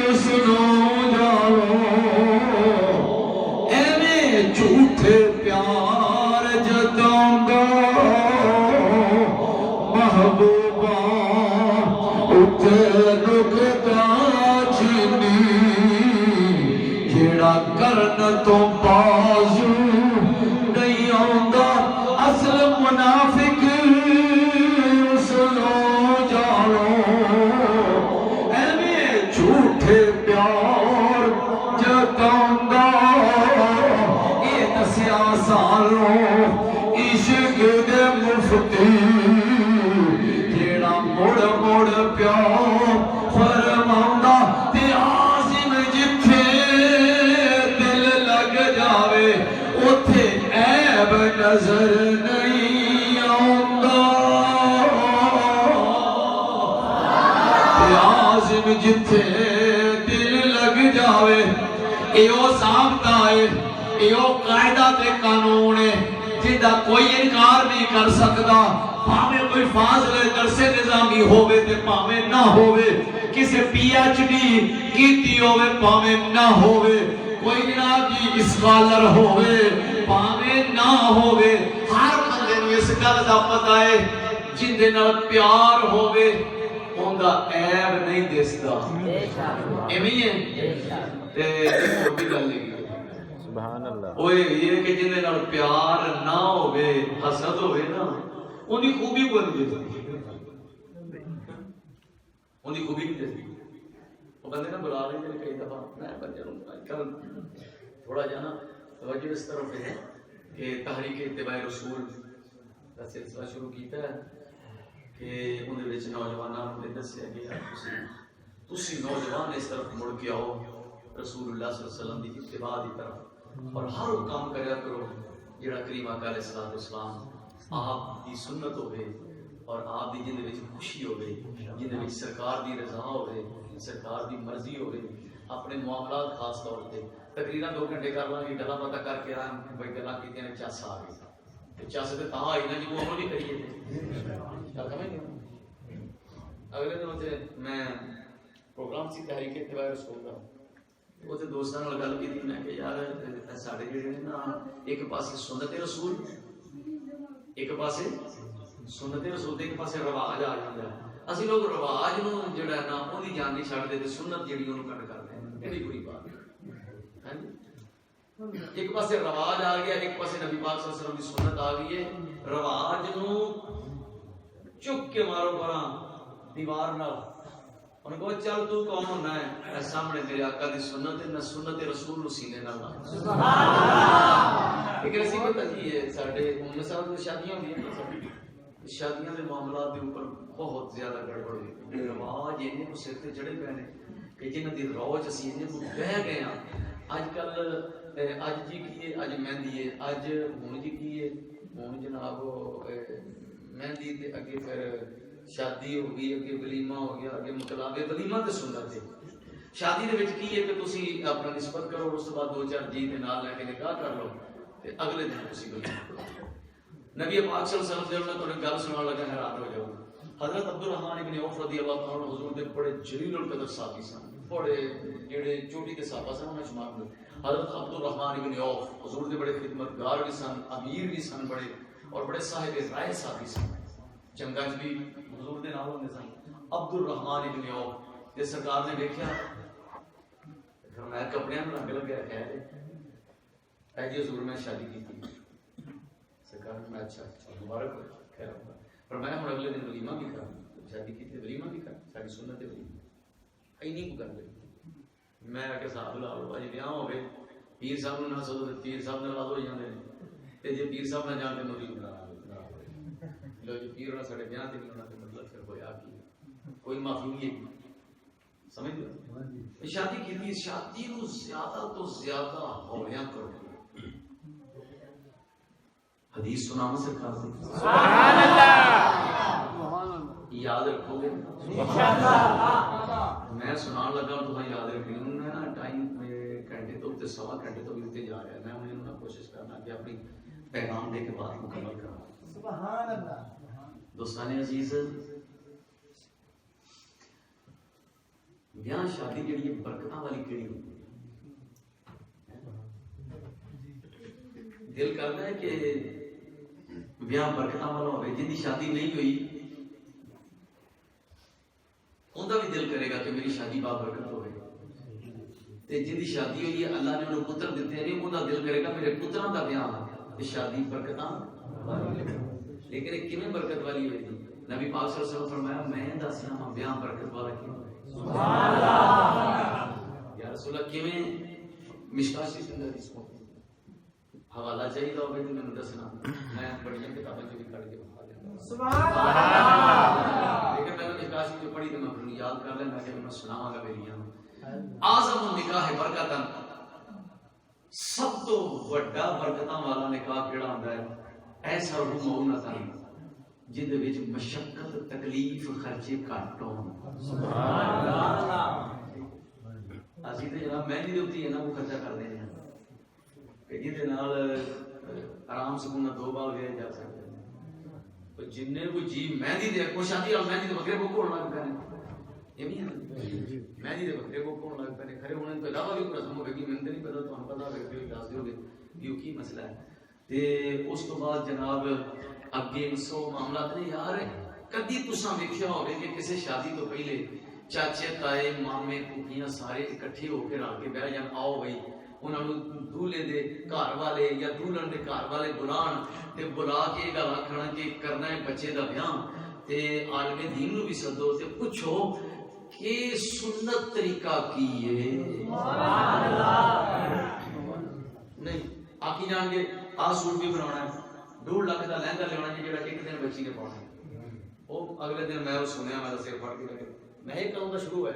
Speaker 5: اس نو جانو ایویں جھوٹے پیار جتاوندا محبوباں تے نکتا چینی جیڑا کرن تو باز نہیں آندا اصل منافق اس نو جانو ایویں جھوٹے پیار جتاوندا یہ دسیا سانو عشق دے مفتی جیڑا مڑ مڑ پیار فرماوندا تے عاصم جتھے دل لگ جاوے اوتھے عیب نظر نہیں آندا عاصم جتھے دل لگ جاوے ایو ضابطہ ہے ایو قاعدہ تے قانون ہے جدا کوئی انکار نہیں کر سکتا پاویں کوئی فاضل درس نظامی ہووے تے پاویں نہ ہووے کسے پی ایچ ڈی کیتی ہووے پاویں نہ ہووے کوئی جناب جی اسکالر ہووے پاویں نہ ہووے ہر بندے نوں اس گل دا پتہ ہے جن دے نال پیار ہووے اوندا عیب نہیں دسدا ایویں ہے تے ایک بھی گل نہیں
Speaker 2: سبحان اللہ
Speaker 5: اوے یہ کہ جن دے نال پیار نہ ہووے حسد ہووے نا ان کی خوبی کو نہیں دیتی ان کی خوبی نہیں دیتی وہ بندے نا بلا رہے تھے کئی دفعہ میں بندے کل تھوڑا جانا توجہ اس طرف ہے کہ تحریک اتباع رسول کا سلسلہ شروع کیتا ہے کہ انہیں وچ نوجوانوں نے دسیا گیا تسی نوجوان اس طرف مڑ کے آؤ رسول اللہ صلی اللہ علیہ وسلم کی اتباع کی طرف اور ہر وہ کام کریا کرو جڑا کریم آقا علیہ الصلوۃ والسلام آپ دی سنت ہوئے اور آپ دی جن وچ خوشی ہوئے جن وچ سرکار دی رضا ہوئے سرکار دی مرضی ہوئے اپنے معاملات خاص طور پہ تقریرا 2 گھنٹے کر لیں گے گلا باتیں کر کے آئیں بھائی گلا کی چس آ گئی چس تو آئی نا جی وہ نہیں کریے اگلے دن میں پروگرام سی تحریک اتباع رسول کا وہ دوستوں نے گل کی میں کہ یار سارے جڑے نا ایک پاسے سنت رسول ایک پاسے سنت رسول ایک پاسے رواج آ جاتا ہے اسی لوگ رواج نو جڑا ہے نا اونی جان نہیں چھڈ دے تے سنت جڑی اونوں کٹ کردے ہیں یہ بھی کوئی بات ہے ایک پاسے رواج آ گیا ایک پاسے نبی پاک صلی اللہ علیہ وسلم کی سنت آ گئی ہے رواج نو چک کے مارو پراں دیوار نال ان کو چل تو کون ہونا ہے سامنے میرے آقا دی سنت ہے نہ سنت رسول نو سینے نال سبحان اللہ ایک ایسی بات ہے ساڈے امت صاحب دی شادیاں ہوندیاں ہیں شادیاں دے معاملات دے اوپر بہت زیادہ گڑبڑ ہوئی رواج انہیں کو سر تے چڑھے پے نے کہ جنہاں دی روج اسی انہیں کو بہ گئے ہیں اج کل اج جی کی ہے اج مہندی ہے اج ہن جی کی ہے ہن جناب مہندی تے اگے پھر شادی ہو گئی اگے ولیمہ ہو گیا اگے مطلب ولیمہ تے سنت ہے شادی دے وچ کی ہے کہ تسی اپنا نسبت کرو اس کے بعد 2-4 جی دے نال لے کے نکاح کر لو تے اگلے دن تسی ولیمہ کرو نبی پاک صلی اللہ علیہ وسلم نے تو گل سنان لگا حیران ہو جاؤ حضرت عبد الرحمن ابن عوف رضی اللہ تعالی عنہ حضور دے بڑے جلیل القدر صحابی سن بڑے جڑے چوٹی دے صحابہ سن انہاں شمار ہوئے حضرت عبد الرحمن ابن عوف حضور دے بڑے خدمتگار بھی سن امیر بھی سن بڑے اور بڑے صاحب رائے صحابی سن جنگاں بھی حضور دے نال ہوندے سن عبد الرحمن ابن عوف تے سرکار نے دیکھیا فرمایا کپڑیاں نوں رنگ لگیا خیر ہے اے جی حضور میں شادی کی سرکار میں اچھا مبارک ہو خیر ہوگا پر میں ہوں اگلے دن ولیمہ بھی کرا شادی کی تھی ولیمہ بھی کرا ساری سنت ولیمہ کئی نہیں کو کر لے میں آ کے صاحب لا لو اجی بیاہ ہو گئے پیر صاحب نہ سو پیر صاحب ناراض ہو جاندے تے جے پیر صاحب نہ جانتے مولوی ناراض لو جی پیر نہ سڑے بیاہ تے نہیں ہونا تے مطلب پھر ہویا کی کوئی معافی نہیں ہے سمجھ لو شادی کی تھی شادی کو زیادہ تو زیادہ ہولیاں کرو حدیث سنانا سرکار سے
Speaker 2: سبحان اللہ
Speaker 5: یاد رکھو گے
Speaker 4: انشاءاللہ
Speaker 5: میں سنان لگا تو میں یاد رکھیں میں نا ٹائم گھنٹے تو سوا گھنٹے تو بھی جا رہا ہے میں انہیں کوشش کرنا کہ اپنی پیغام دے کے بعد مکمل کرنا
Speaker 4: سبحان اللہ
Speaker 5: دوستان عزیز بیاہ شادی جڑی برکتاں والی کیڑی ہوتی دل کرتا ہے کہ بیاہ برکتاں والا ہوئے جن کی شادی نہیں ہوئی ان کا بھی دل کرے گا کہ میری شادی با برکت ہوئے تے جن کی شادی ہوئی ہے اللہ نے انہوں پتر دیتے ہیں ان کا دل کرے گا میرے پتروں کا بیاہ شادی برکتاں لیکن ایک کیویں برکت والی ہوئی نبی پاک صلی اللہ علیہ وسلم فرمایا میں دسنا ہاں بیاہ برکت والا کیوں
Speaker 4: سبحان اللہ
Speaker 5: یا رسول اللہ کیویں مشکاۃ شریف اندر اس کو حوالہ چاہیے ہوگا تو میں دسنا میں بڑی کتابیں جو بھی پڑھ کے بتا دیں
Speaker 4: سبحان اللہ
Speaker 5: لیکن میں نے مشکاۃ شریف جو پڑھی تو میں اپنی یاد کر لینا کہ میں سناواں گا میری اعظم النکاح برکتاً سب تو بڑا برکتاں والا نکاح کیڑا ہوندا ہے ایسا روح مونتاں جن وچ مشقت تکلیف خرچے گھٹ ہون
Speaker 4: سبحان اللہ
Speaker 5: اسی تے جناب مہندی دے اوتے انہاں کو خرچہ کر دینے ہیں کہ جہدے نال آرام سکون دو بال گئے جا سکتے ہیں جننے کو جی مہندی دے کو شادی اور مہندی دے بکرے کو کون لگ پے یہ بھی مہندی دے بکرے کو کون لگ پے کھڑے ہونے تو علاوہ بھی کوئی رسم ہوگی میں نہیں پتا تو ہم پتا ہے کہ دس دیو گے یہ کی مسئلہ ہے تے اس تو بعد جناب اگے سو معاملات نے یار کدی تساں ویکھیا ہوے کہ کسی شادی تو پہلے چاچے تائے مامے پھوپھیاں سارے اکٹھے ہو کے رل کے بیٹھ جان آؤ بھائی انہاں نوں دولہے دے گھر والے یا دولہن دے گھر والے بلان تے بلا کے گل آکھنا کہ کرنا ہے بچے دا بیاہ تے عالم دین نوں بھی سدو تے پوچھو کہ سنت طریقہ کی ہے
Speaker 4: سبحان اللہ
Speaker 5: نہیں آکی جان گے آ سوٹ بھی بنانا ہے 2 لاکھ کا لہنگا لینا ہے جڑا ایک دن بچی نے پانا ہے وہ اگلے دن میں سنیا میرا سر پھڑ کے لگے میں ایک کام کا شروع ہوا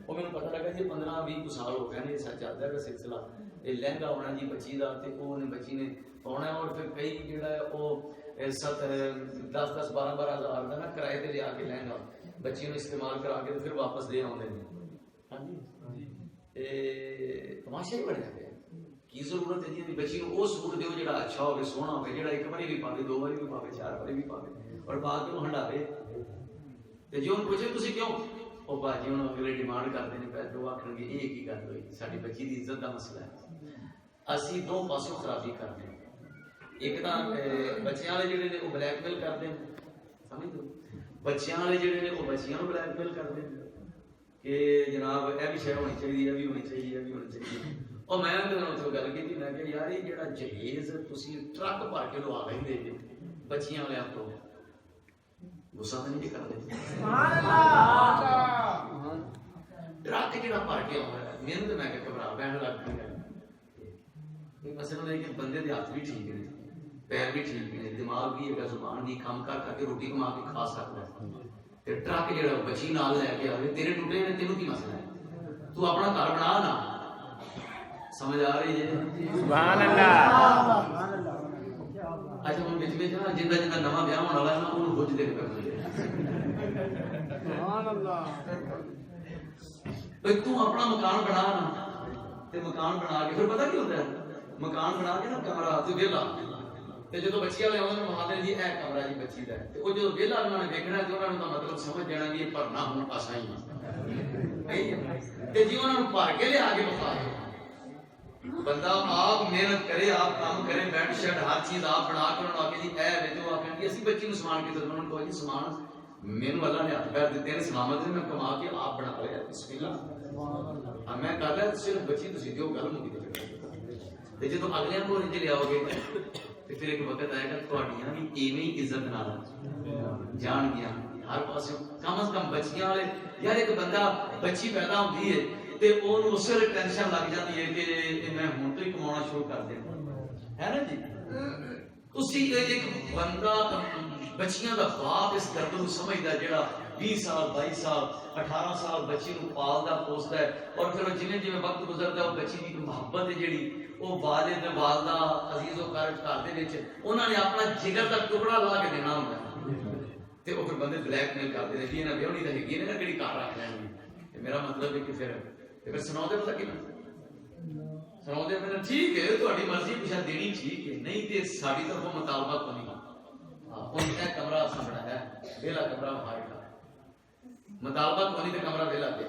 Speaker 5: وہ میرے پتہ لگا جی 15-20 سال ہو گئے یہ سچ چلتا ہے سلسلہ یہ لہنگا ہونا جی بچی کا تے وہ بچی نے پانا ہے اور پھر کئی جڑا ہے وہ 10-10 12 ہزار کا نا کرائے تے لیا کے لہنگا بچی نے استعمال کرا کے پھر واپس دے آتے ہیں ہاں جی تماشا ہی بڑھ جاتے ہیں کی ضرورت ہے جی بچی کو وہ سوٹ دیو جڑا اچھا ہوے سونا ہوے جڑا ایک باری بھی پاوے 2 باری بھی پاوے 4 باری بھی پاوے اور بعد میں ہنڈاوے تے جو ان پوچھے تسی کیوں او باجی انہوں اگلے ڈیمانڈ کرتے ہیں پہلے وہ آکھن گے یہ کی گل ہوئی ساڈی بچی دی عزت دا مسئلہ ہے اسی 2 پاسوں خرابی کرتے ہیں ایک تاں بچیاں والے جڑے نے وہ بلیک میل کرتے ہیں سمجھ دو بچیاں والے جڑے نے وہ بچیاں نوں بلیک میل کرتے ہیں کہ جناب اے بھی شے ہونی چاہیے اے بھی ہونی چاہیے اے بھی ہونی چاہیے اور میں تو گل کی میں کہ یار یہ جڑا جہیز تسی ٹرک بھر کے لوا لیندے جے بچیاں والے آپ کو غصہ نہیں کرتے
Speaker 4: سبحان اللہ
Speaker 5: ٹرک جڑا بھر کے آਉਂدا ہے میں تو میں کہ گھبرا بہن لگ گئی مسئلہ ہے کہ بندے دے ہاتھ بھی ٹھیک نے پیر بھی ٹھیک نے دماغ بھی ہے زبان بھی کام کر کے روٹی کما کے کھا سکتا ہے تے ٹرک جڑا بچی نال لے کے آوے تیرے ٹوٹے نے تینوں کی مسئلہ ہے تو اپنا گھر بنا نا سمجھ آ رہی ہے
Speaker 2: سبحان اللہ
Speaker 5: اچھا ہن وچ وچ نا جندا نواں بیاہ ہونے والا ہے نا اونوں بوجھ دے کر دے
Speaker 4: سبحان اللہ
Speaker 5: بھئی تو اپنا مکان بنا نا تے مکان بنا کے پھر پتہ کی ہوندا ہے مکان بنا کے نا کمرہ تے ویلا تے جدوں بچی والے آوندے نے مہاتے جی اے کمرہ جی بچی دا تے او جدوں ویلا انہاں نے دیکھنا تے انہاں نوں مطلب سمجھ جانا کہ یہ بھرنا ہن آسان ہی تے جی انہاں نوں بھر کے لیا کے بتا دے بندہ آپ محنت کرے آپ کام کرے بیڈ شیڈ ہر چیز آپ بنا کے انہوں آکے جی اے وے تو آکے اسی بچی نوں سامان کی ضرورت انہوں کو جی سامان مینوں اللہ نے ہاتھ پیر دیتے ہیں سلامت میں کما کے آپ بنا لے بسم اللہ میں کر لیا صرف بچی تسی دیو گل مکی تے جے تو اگلے کو نہیں لے آؤ گے
Speaker 1: ਤੇ ਫਿਰ ਇੱਕ ਵਕਤ ਆਏਗਾ ਤੁਹਾਡੀਆਂ ਵੀ ਇਵੇਂ ਹੀ ਇੱਜ਼ਤ ਨਾਲ ਜਾਣਗੀਆਂ ਹਰ ਪਾਸੇ। ਕਮ ਅਜ਼ ਕਮ ਬੱਚੀਆਂ ਵਾਲੇ ਯਾਰ, ਇੱਕ ਬੰਦਾ ਬੱਚੀ ਪੈਦਾ ਹੁੰਦੀ ਹੈ ਤੇ ਉਹਨੂੰ ਉਸੇ ਵੇਲੇ ਟੈਨਸ਼ਨ ਲੱਗ ਜਾਂਦੀ ਹੈ ਕਿ ਮੈਂ ਹੁਣ ਤੋਂ ਹੀ ਕਮਾਉਣਾ ਸ਼ੁਰੂ ਕਰ ਦੇਣਾ, ਹੈ ਨਾ ਜੀ। ਤੁਸੀਂ ਇੱਕ ਬੰਦਾ ਬੱਚੀਆਂ ਦਾ ਬਾਪ ਇਸ ਦਰਦ ਨੂੰ ਸਮਝਦਾ ਜਿਹੜਾ 20 ਸਾਲ 22 ਸਾਲ 18 ਸਾਲ ਬੱਚੀ ਨੂੰ ਪਾਲਦਾ ਪੋਸਦਾ ਹੈ, ਔਰ ਫਿਰ ਜਿਵੇਂ ਜਿਵੇਂ ਵਕਤ ਗੁਜ਼ਰਦਾ ਉਹ ਬੱਚੀ ਦੀ ਮੁਹੱਬਤ ਹੈ ਜਿਹੜੀ ਉਹ ਵਾਲਿਦ ਵਾਲਦਾ ਅਜ਼ੀਜ਼ੋ ਘਰ ਦੇ ਵਿੱਚ ਉਹਨਾਂ ਨੇ ਆਪਣਾ ਜਿਗਰ ਦਾ ਟੁਕੜਾ ਲਾ ਕੇ ਦੇਣਾ ਹੁੰਦਾ ਤੇ ਉਹ ਫਿਰ ਬੰਦੇ ਬਲੈਕਮੇਲ ਕਰਦੇ ਨੇ ਜੀ ਇਹਨਾਂ ਵਿਆਹਣੀ ਤਾਂ ਹੈਗੀ ਨਾ ਕਿਹੜੀ ਘਰ ਰੱਖ ਲੈਣੀ। ਤੇ ਮੇਰਾ ਮਤਲਬ ਹੈ ਕਿ ਫਿਰ ਸੁਣਾਉਂਦੇ ਪਤਾ ਕਿਵੇਂ ਸੁਣਾਉਂਦੇ ਮੈਨੂੰ ਠੀਕ ਹੈ ਤੁਹਾਡੀ ਮਰਜ਼ੀ ਪਿਛਾ ਦੇਣੀ ਠੀਕ ਹੈ, ਨਹੀਂ ਤੇ ਸਾਡੀ ਤਰਫੋਂ ਮੁਤਾਲਬਾ ਕੋ ਨਹੀਂ। ਹੁਣ ਇਹ ਕਮਰਾ ਸਾਹਮਣਾ ਹੈ ਵੇਲਾ ਕਮਰਾ ਹਾਈ ਦਾ ਮੁਤਾਲਬਾ ਕੋ ਨਹੀਂ ਤੇ ਕਮਰਾ ਵੇਲਾ ਦੇ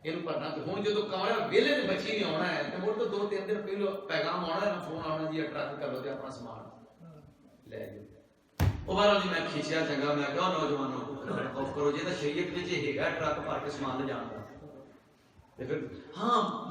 Speaker 1: ਇਹਨੂੰ ਭਰਨਾ। ਤੇ ਹੁਣ ਜਦੋਂ ਕਮਰਾ ਵੇਲੇ ਤੇ ਬੱਚੀ ਨਹੀਂ ਆਉਣਾ ਹੈ ਤੇ ਮੁੜ ਤੋਂ 2-3 ਦਿਨ ਪਹਿਲਾਂ ਪੈਗਾਮ ਆਉਣਾ ਹੈ, ਫੋਨ ਆਉਣਾ ਜੀ ਟਰੱਕ ਕਰ ਲਓ ਤੇ ਆਪਣਾ ਸਮਾਨ ਲੈ ਜਾਓ। ਉਹ ਬਾਰਾਂ ਜੀ ਮੈਂ ਖਿੱਚਿਆ ਚੰਗਾ, ਮੈਂ ਕਿਹਾ ਨੌਜਵਾਨੋ ਆਫ ਕਰੋ ਜੇ ਤਾਂ ਸ਼ਰੀਅਤ ਵਿੱਚ ਹੈਗਾ ਟਰੱਕ ਭਰ ਕੇ ਸਮਾਨ ਲੈ ਜਾਣ ਦਾ। ਤੇ ਫਿਰ ਹਾਂ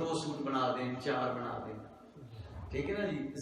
Speaker 1: 2 ਸੂਟ ਬਣਾ ਦੇਣ 4 ਬਣਾ ਦੇਣ, ਠੀਕ ਹੈ ਨਾ ਜੀ,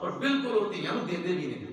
Speaker 1: ਔਰ ਬਿਲਕੁਲ ਉਹ ਧੀਆਂ ਨੂੰ ਦਿੰਦੇ ਵੀ ਨਹੀਂ।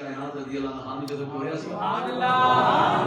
Speaker 1: ਕਾਇਨਾਤ ਰਜ਼ੀ ਅੱਲਾਹੁ ਅਨਹਾ ਨੂੰ ਜਦੋਂ ਬੋਲਿਆ ਸੁਭਾਨ ਅੱਲਾਹ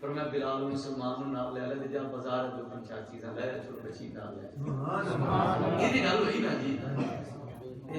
Speaker 1: ਪਰ ਮੈਂ ਬਿਲਾਲ ਨੂੰ ਮੁਸਲਮਾਨ ਨੂੰ ਨਾਲ ਲੈ ਤੇ ਜਾ ਬਾਜ਼ਾਰ ਤੋਂ 3-4 ਚੀਜ਼ਾਂ ਲੈ ਛੋਟੇ ਬੱਚੀ ਨਾਲ ਲੈ ਸੁਭਾਨ ਅੱਲਾਹ। ਇਹਦੀ ਗੱਲ ਹੋਈ ਨਾ ਜੀ ਤੇ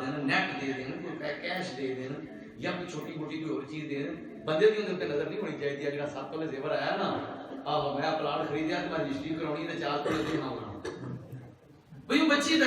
Speaker 1: ਦੇਣ, ਨੈਟ ਦੇ ਦੇਣ, ਕੋਈ ਕੈਸ਼ ਦੇ ਦੇਣ ਜਾਂ ਕੋਈ ਛੋਟੀ ਮੋਟੀ ਕੋਈ ਹੋਰ ਚੀਜ਼ ਦੇ ਦੇਣ। ਬੰਦੇ ਦੀ ਉਹਦੇ ਨਜ਼ਰ ਨਹੀਂ ਹੋਣੀ ਚਾਹੀਦੀ ਹੈ ਜਿਹੜਾ 7 ਤੋਲੇ ਜ਼ੇਵਰ ਆਇਆ ਨਾ, ਆਹੋ ਮੈਂ ਪਲਾਟ ਖਰੀਦਿਆ ਤੇ ਮੈਂ ਰਜਿਸਟਰੀ ਕਰਾਉਣੀ ਤੇ 4 ਤੋਲੇ ਦੇ ਹਾਂ ਬਈ ਬੱਚੀ ਦਾ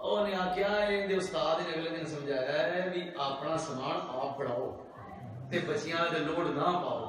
Speaker 1: ਉਹਨੇ ਆਖਿਆ ਇਹਦੇ ਉਸਤਾਦ ਨੇ ਅਗਲੇ ਦਿਨ ਸਮਝਾਇਆ ਹੈ ਵੀ ਆਪਣਾ ਸਾਮਾਨ ਆਪ ਫੜਾਓ ਤੇ ਬੱਚਿਆਂ ਦੇ ਲੋਡ ਨਾ ਪਾਓ।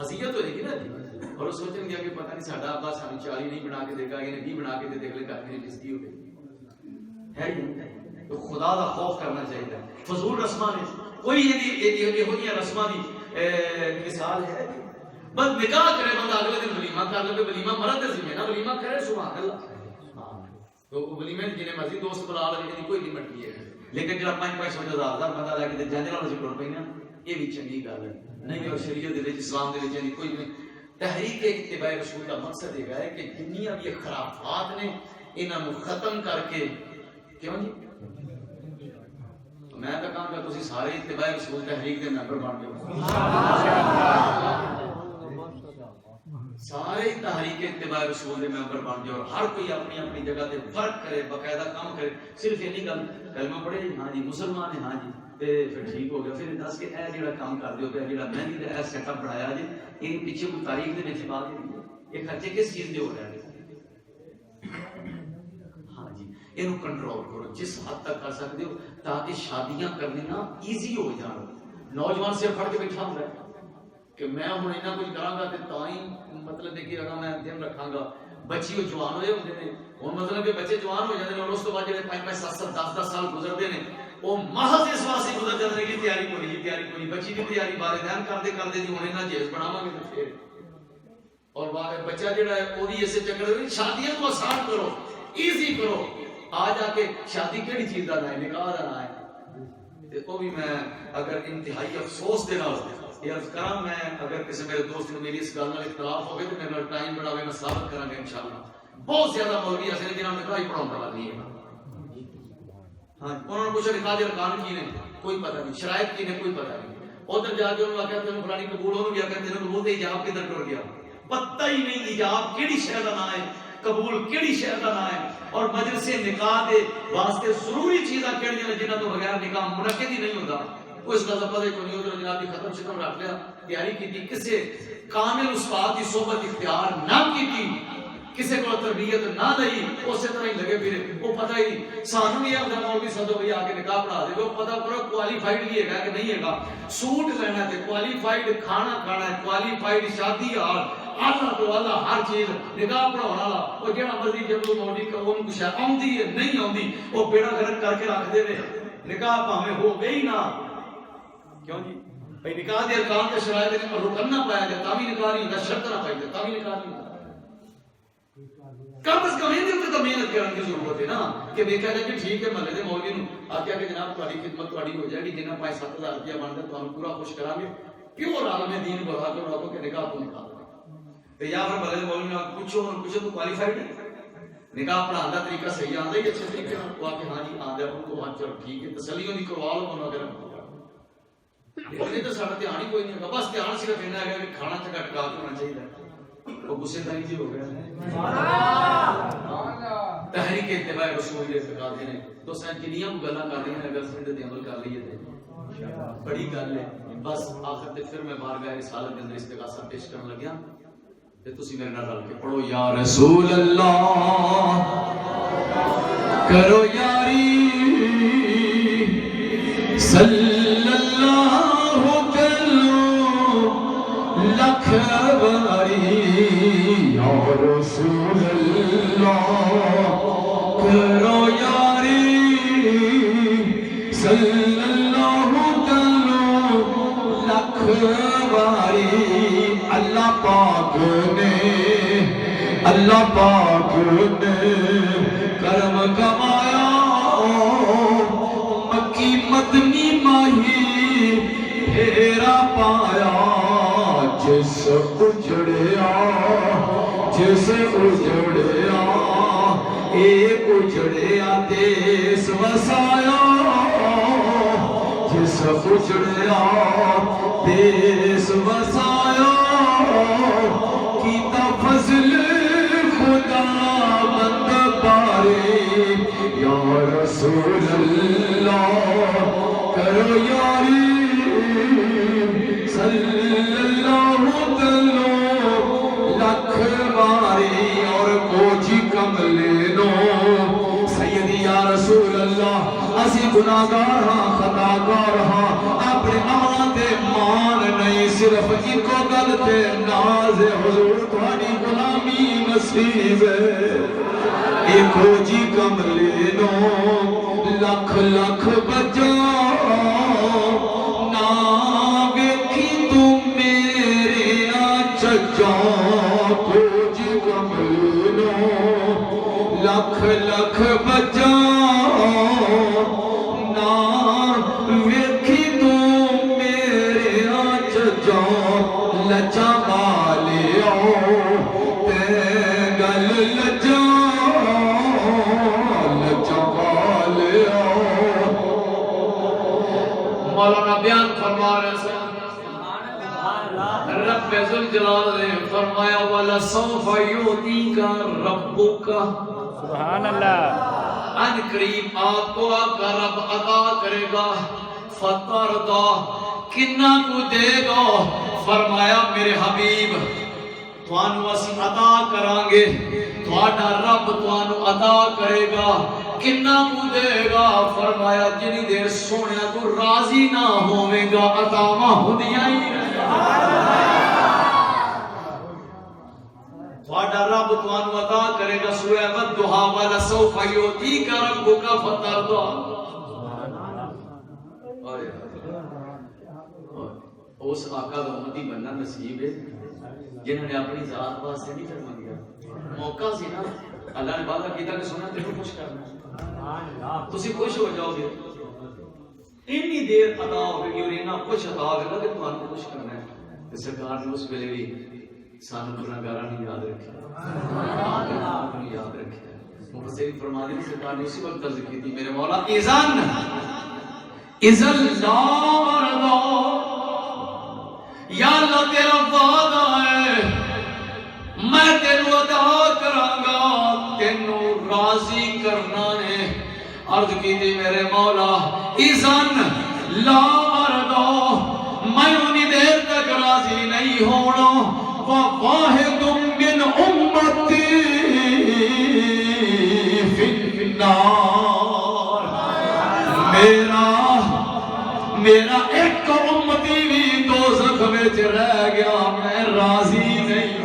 Speaker 5: اذیت ہو جائے گی نا جی، اور وہ سوچیں گے کہ پتہ نہیں ساڈا ابا سانو 40 نہیں بنا کے دے گا، یہ 20 بنا کے دے دے گا، میری بےزتی ہو گئی ہے ہی تو خدا دا خوف کرنا چاہیے. فضول رسماں نے کوئی یہ رسماں دی مثال ہے بس نکاح کرے بندہ اگلے دن ولیمہ کر لے، ولیمہ مرد ذمہ نہ ولیمہ کرے سبحان اللہ. تو ولیمے جنے مرضی دوست بلا لے جی کوئی لیمٹ نہیں ہے، لیکن جڑا 5-5 بندہ لے کے جانے والا ذکر پئی نا یہ بھی چنگی گل ہے نہیں. اور شریعت دے وچ اسلام دے وچ کوئی نہیں. تحریک اتباع رسول کا مقصد یہ ہے کہ جنیاں بھی خرافات نے انہاں نو ختم کر کے کیوں جی میں تو کہاں گا تسی سارے اتباع رسول تحریک دے ممبر بن جاؤ، سارے تحریک اتباع رسول دے ممبر بن جاؤ. ہر کوئی اپنی اپنی جگہ تے فرق کرے، باقاعدہ کام کرے. صرف یہ نہیں گل کلمہ پڑھے ہاں جی مسلمان ہیں ہاں جی تے پھر ٹھیک ہو گیا. پھر دس کے اے جڑا کام کر دیو پیا جڑا میں نے اے سیٹ اپ بنایا جی یہ پیچھے کوئی تاریخ دے وچ بات نہیں، یہ خرچے کس چیز دے ہو رہے ہیں. ہاں جی اینو کنٹرول کرو جس حد تک کر سکتے ہو تاکہ شادیاں کرنے نا ایزی ہو جان. نوجوان سے پھڑ کے بیٹھا ہوں کہ میں ہوں اتنا کچھ کراں گا تے تاں ہی مطلب ہے کہ اگر میں دھیان رکھاں گا. بچی وہ جوان ہوئے ہوندے نے ہن مطلب کہ بچے جوان ہو جاندے نے اور اس تو بعد جڑے 5-5 7 10 سال گزرتے ہیں وہ محض اس واسطے گزر جاندے کہ تیاری کوئی بچی کی تیاری والدین کرتے کرتے جی ہن انہاں جہیز بناواں گے تے پھر اور بچہ جڑا ہے اودی اسے چکر میں شادیاں کو آسان کرو ایزی کرو. آ جا کے شادی کیڑی چیز دا نام ہے نکاح دا نام ہے تے او بھی میں اگر انتہائی افسوس دے نال یہ عرض کراں میں اگر کسی میرے دوست کو میری اس گل نال اختلاف ہوگے تو میرے نال ٹائم بڑھاوے میں ثابت کراں گا انشاءاللہ. بہت زیادہ مولوی ایسے جنہاں نے نکاح ہی پڑھاون والا نہیں ہے. ہاں انہوں نے پوچھا نکاح دے ارکان کی نے کوئی پتہ نہیں، شرائط کی نے کوئی پتہ نہیں. ادھر جا کے انہوں نے کہا تینوں فلانی قبول ہو گیا کہ تینوں قبول تے ایجاب کدھر ٹر گیا پتہ ہی نہیں. ایجاب کیڑی شے دا نام ہے، قبول کیڑی شے دا نام ہے، اور مجلس نکاح دے واسطے ضروری چیزاں کیڑیاں نے جنہاں تو بغیر نکاح منعقد ہی نہیں ہوتا. اس کا پتہ ہی کوئی ادھر جناب ختم شتم رکھ لیا تیاری کی کسی کامل استاد کی صحبت اختیار نہ کی کسی کو تربیت نہ دئی اسی طرح ہی لگے پھرے. وہ پتہ ہی نہیں سانو یہ ہوتا مولوی صدو بھائی آ کے نکاح پڑھا دے. وہ پتہ کرو کوالیفائڈ بھی ہے کہ نہیں ہے، سوٹ لینا ہے کوالیفائڈ، کھانا کھانا ہے کوالیفائڈ، شادی ہال اللہ تو اللہ ہر چیز نکاح پڑھاਉਣ والا. وہ جہاں مرضی جب مولوی کا وہ کچھ آؤندی ہے نہیں آؤندی وہ بیڑا گرک کر کے رکھ دے نکاح پاویں ہو گئی نہ کیوں جی بھائی نکاح دے ارکان تے شرائط دے رکن نہ پایا جائے تاوی نکاح نہیں ہوتا، شرط نہ پائی جائے تاوی نکاح نہیں ہوتا. کم از کم یہ تو محنت کرنے کی ضرورت ہے نا کہ دیکھا جائے کہ ٹھیک ہے محلے دے مولوی نو آخیا کہ جناب تہاڈی خدمت تہاڈی ہو جائے گی جنہ 5-7 ہزار روپیہ بنتا تمہیں پورا خوش کرا گے پیور عالم دین بڑھا کے رکھو کہ نکاح تو نکاح تے یا پھر محلے دے مولوی نے پوچھو تو کوالیفائڈ ہے نکاح پڑھانے کا طریقہ صحیح آتا ہے اچھے طریقے سے وہ کہ ہاں جی آ جائے تو ہاں چلو ٹھیک ہے تسلی ہوندی کروا لو انہوں اگر لیکن تو سارا دھیان ہی کوئی نہیں ہوگا. بس دھیان صرف اتنا ہے کہ کھانا چکا ٹکا کے ہونا چاہیے. وہ غصے تاری جی ہو گیا تحریک اتباع رسول دے سکھاتے ہیں تو سن جنیاں گلاں کر رہی ہیں اگر سن تے عمل کر لیے تے بڑی گل ہے. بس آخر تے پھر میں بارگاہ رسالت کے اندر استغاثہ پیش کرنے لگیا تے تسی میرے نال رل کے پڑھو یا رسول اللہ کرو یاری صلی اللہ لکھ باری یا رسول اللہ کرو یاری صلی اللہ لکھ باری. اللہ پاک نے کرم کمایا مکی مدنی ماہی پھیرا پایا جس اجڑیا اے اجڑیا دیس وسایا جس اجڑیا دیس وسایا کیتا فضل خدا بند پارے یا رسول اللہ کرو یاری صلی اللہ لکھ باری. اور کوچی کملے نو سیدی یا رسول اللہ
Speaker 6: اسی گناہگار ہاں خطاکار ہاں اپنے مولا تے مان نہیں صرف ایکو گل تے ناز حضور تہاڈی غلامی نصیب ہے ایکو جی کملے نو لکھ لکھ بجا نا ویکھی تو میرے چچا کو جی کملے نو لکھ لکھ بجا نا ویکھی تو میرے چچا لچا والے تے گل لچا مولانا بیان فرما رہے ہیں رب ذوالجلال نے فرمایا وَلَسَوْفَ يُعْطِيكَ رَبُّكَ
Speaker 2: سبحان اللہ
Speaker 5: ان قریب آپ کو آپ کا رب عطا کرے گا فَتَرْضَى کتنا کو دے گا فرمایا میرے حبیب توانو اسی عطا کران گے تھوڑا رب توانو عطا کرے گا کتنا کو دے گا فرمایا جنی دیر سونے تو راضی نہ ہوئے گا عطا ہدیاں ہی تھوڑا رب توانو عطا کرے گا سورہ والدہا وَلَسَوْفَ يُعْطِيكَ رَبُّكَ فَتَرْضَى اس آقا کا امتی بننا نصیب ہے جنہوں نے اپنی ذات واسطے نہیں فرما دیا موقع سی نا اللہ نے وعدہ کیتا کہ سونا تیرے خوش کرنا تسی خوش ہو جاؤ گے اتنی دیر عطا ہوگی اور اتنا خوش عطا ہوگا کہ تمہیں خوش کرنا ہے سرکار نے اس ویلے بھی سانو گناہگاراں نہیں یاد رکھا یاد رکھا مفسرین فرما دی سرکار نے اسی وقت عرض کی تھی میرے مولا اذن لا مرضا یا اللہ تیرا وعدہ ہے میں تینو ادا کرانگا تینو راضی کرنا ہے عرض کی تھی میرے مولا اذن لا مرضا میں انہی دیر تک راضی نہیں ہونا وواحد من امتی فی النار میرا ایک امتی بھی دوزخ میں رہ گیا میں راضی نہیں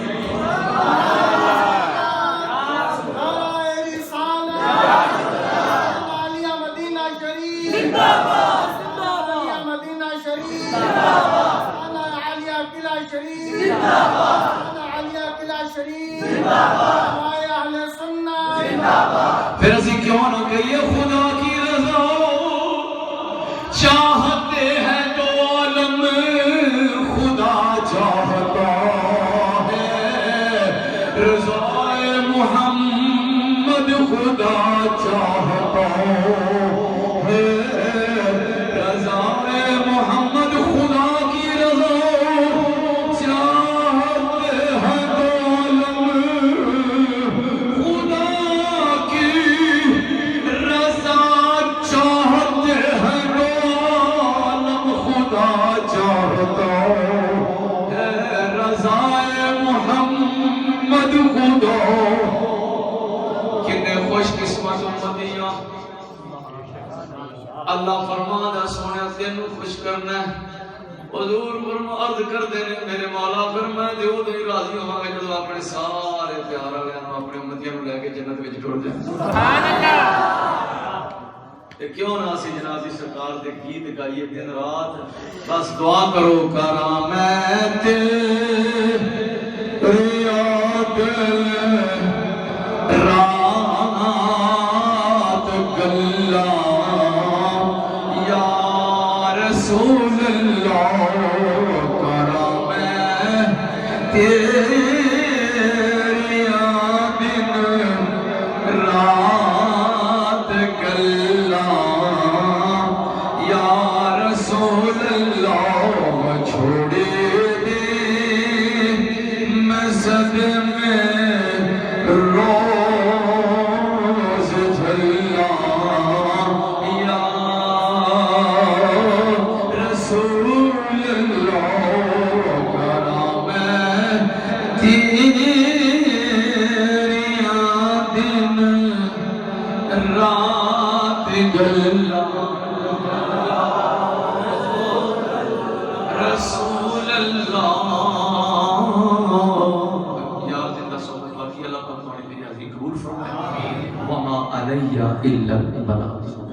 Speaker 5: پھر اسی کیوں نہ کہیے خدا کی رضا چاہتے ہیں تو عالم خدا چاہتا ہے رضا محمد خدا چاہتا ہے رضا محمد خدا کی رضا چاہتے ہیں تو عالم خدا کی رضا چاہتے ہیں تو عالم خدا چاہتا ہے رضا محمد خدا کتنے خوش قسمت امتیاں اللہ فرمانا سونے تینوں خوش کرنا ہے حضور فرما عرض کر دینے میرے مولا پھر میں دیو دنی راضی ہوں گا جب اپنے سارے پیارا لیاں اپنے امتیاں لے کے جنت میں جھوڑ جائیں
Speaker 2: سبحان اللہ
Speaker 5: کیوں نہ سی جنازی سرکار دے گیت گائیے دن رات بس دعا کرو کرا میں تیری یاد رات گلا یا رسول اللہ کرا میں تیری یاد رات گلا یا رسول اللہ چھوڑے دے میں صدمے روز جھلا یا رسول
Speaker 6: رسول اللہ یا زندہ صحبت باقی اللہ پاک تمہاری میری حاضری قبول فرمائے وما علیہ الا البلاغ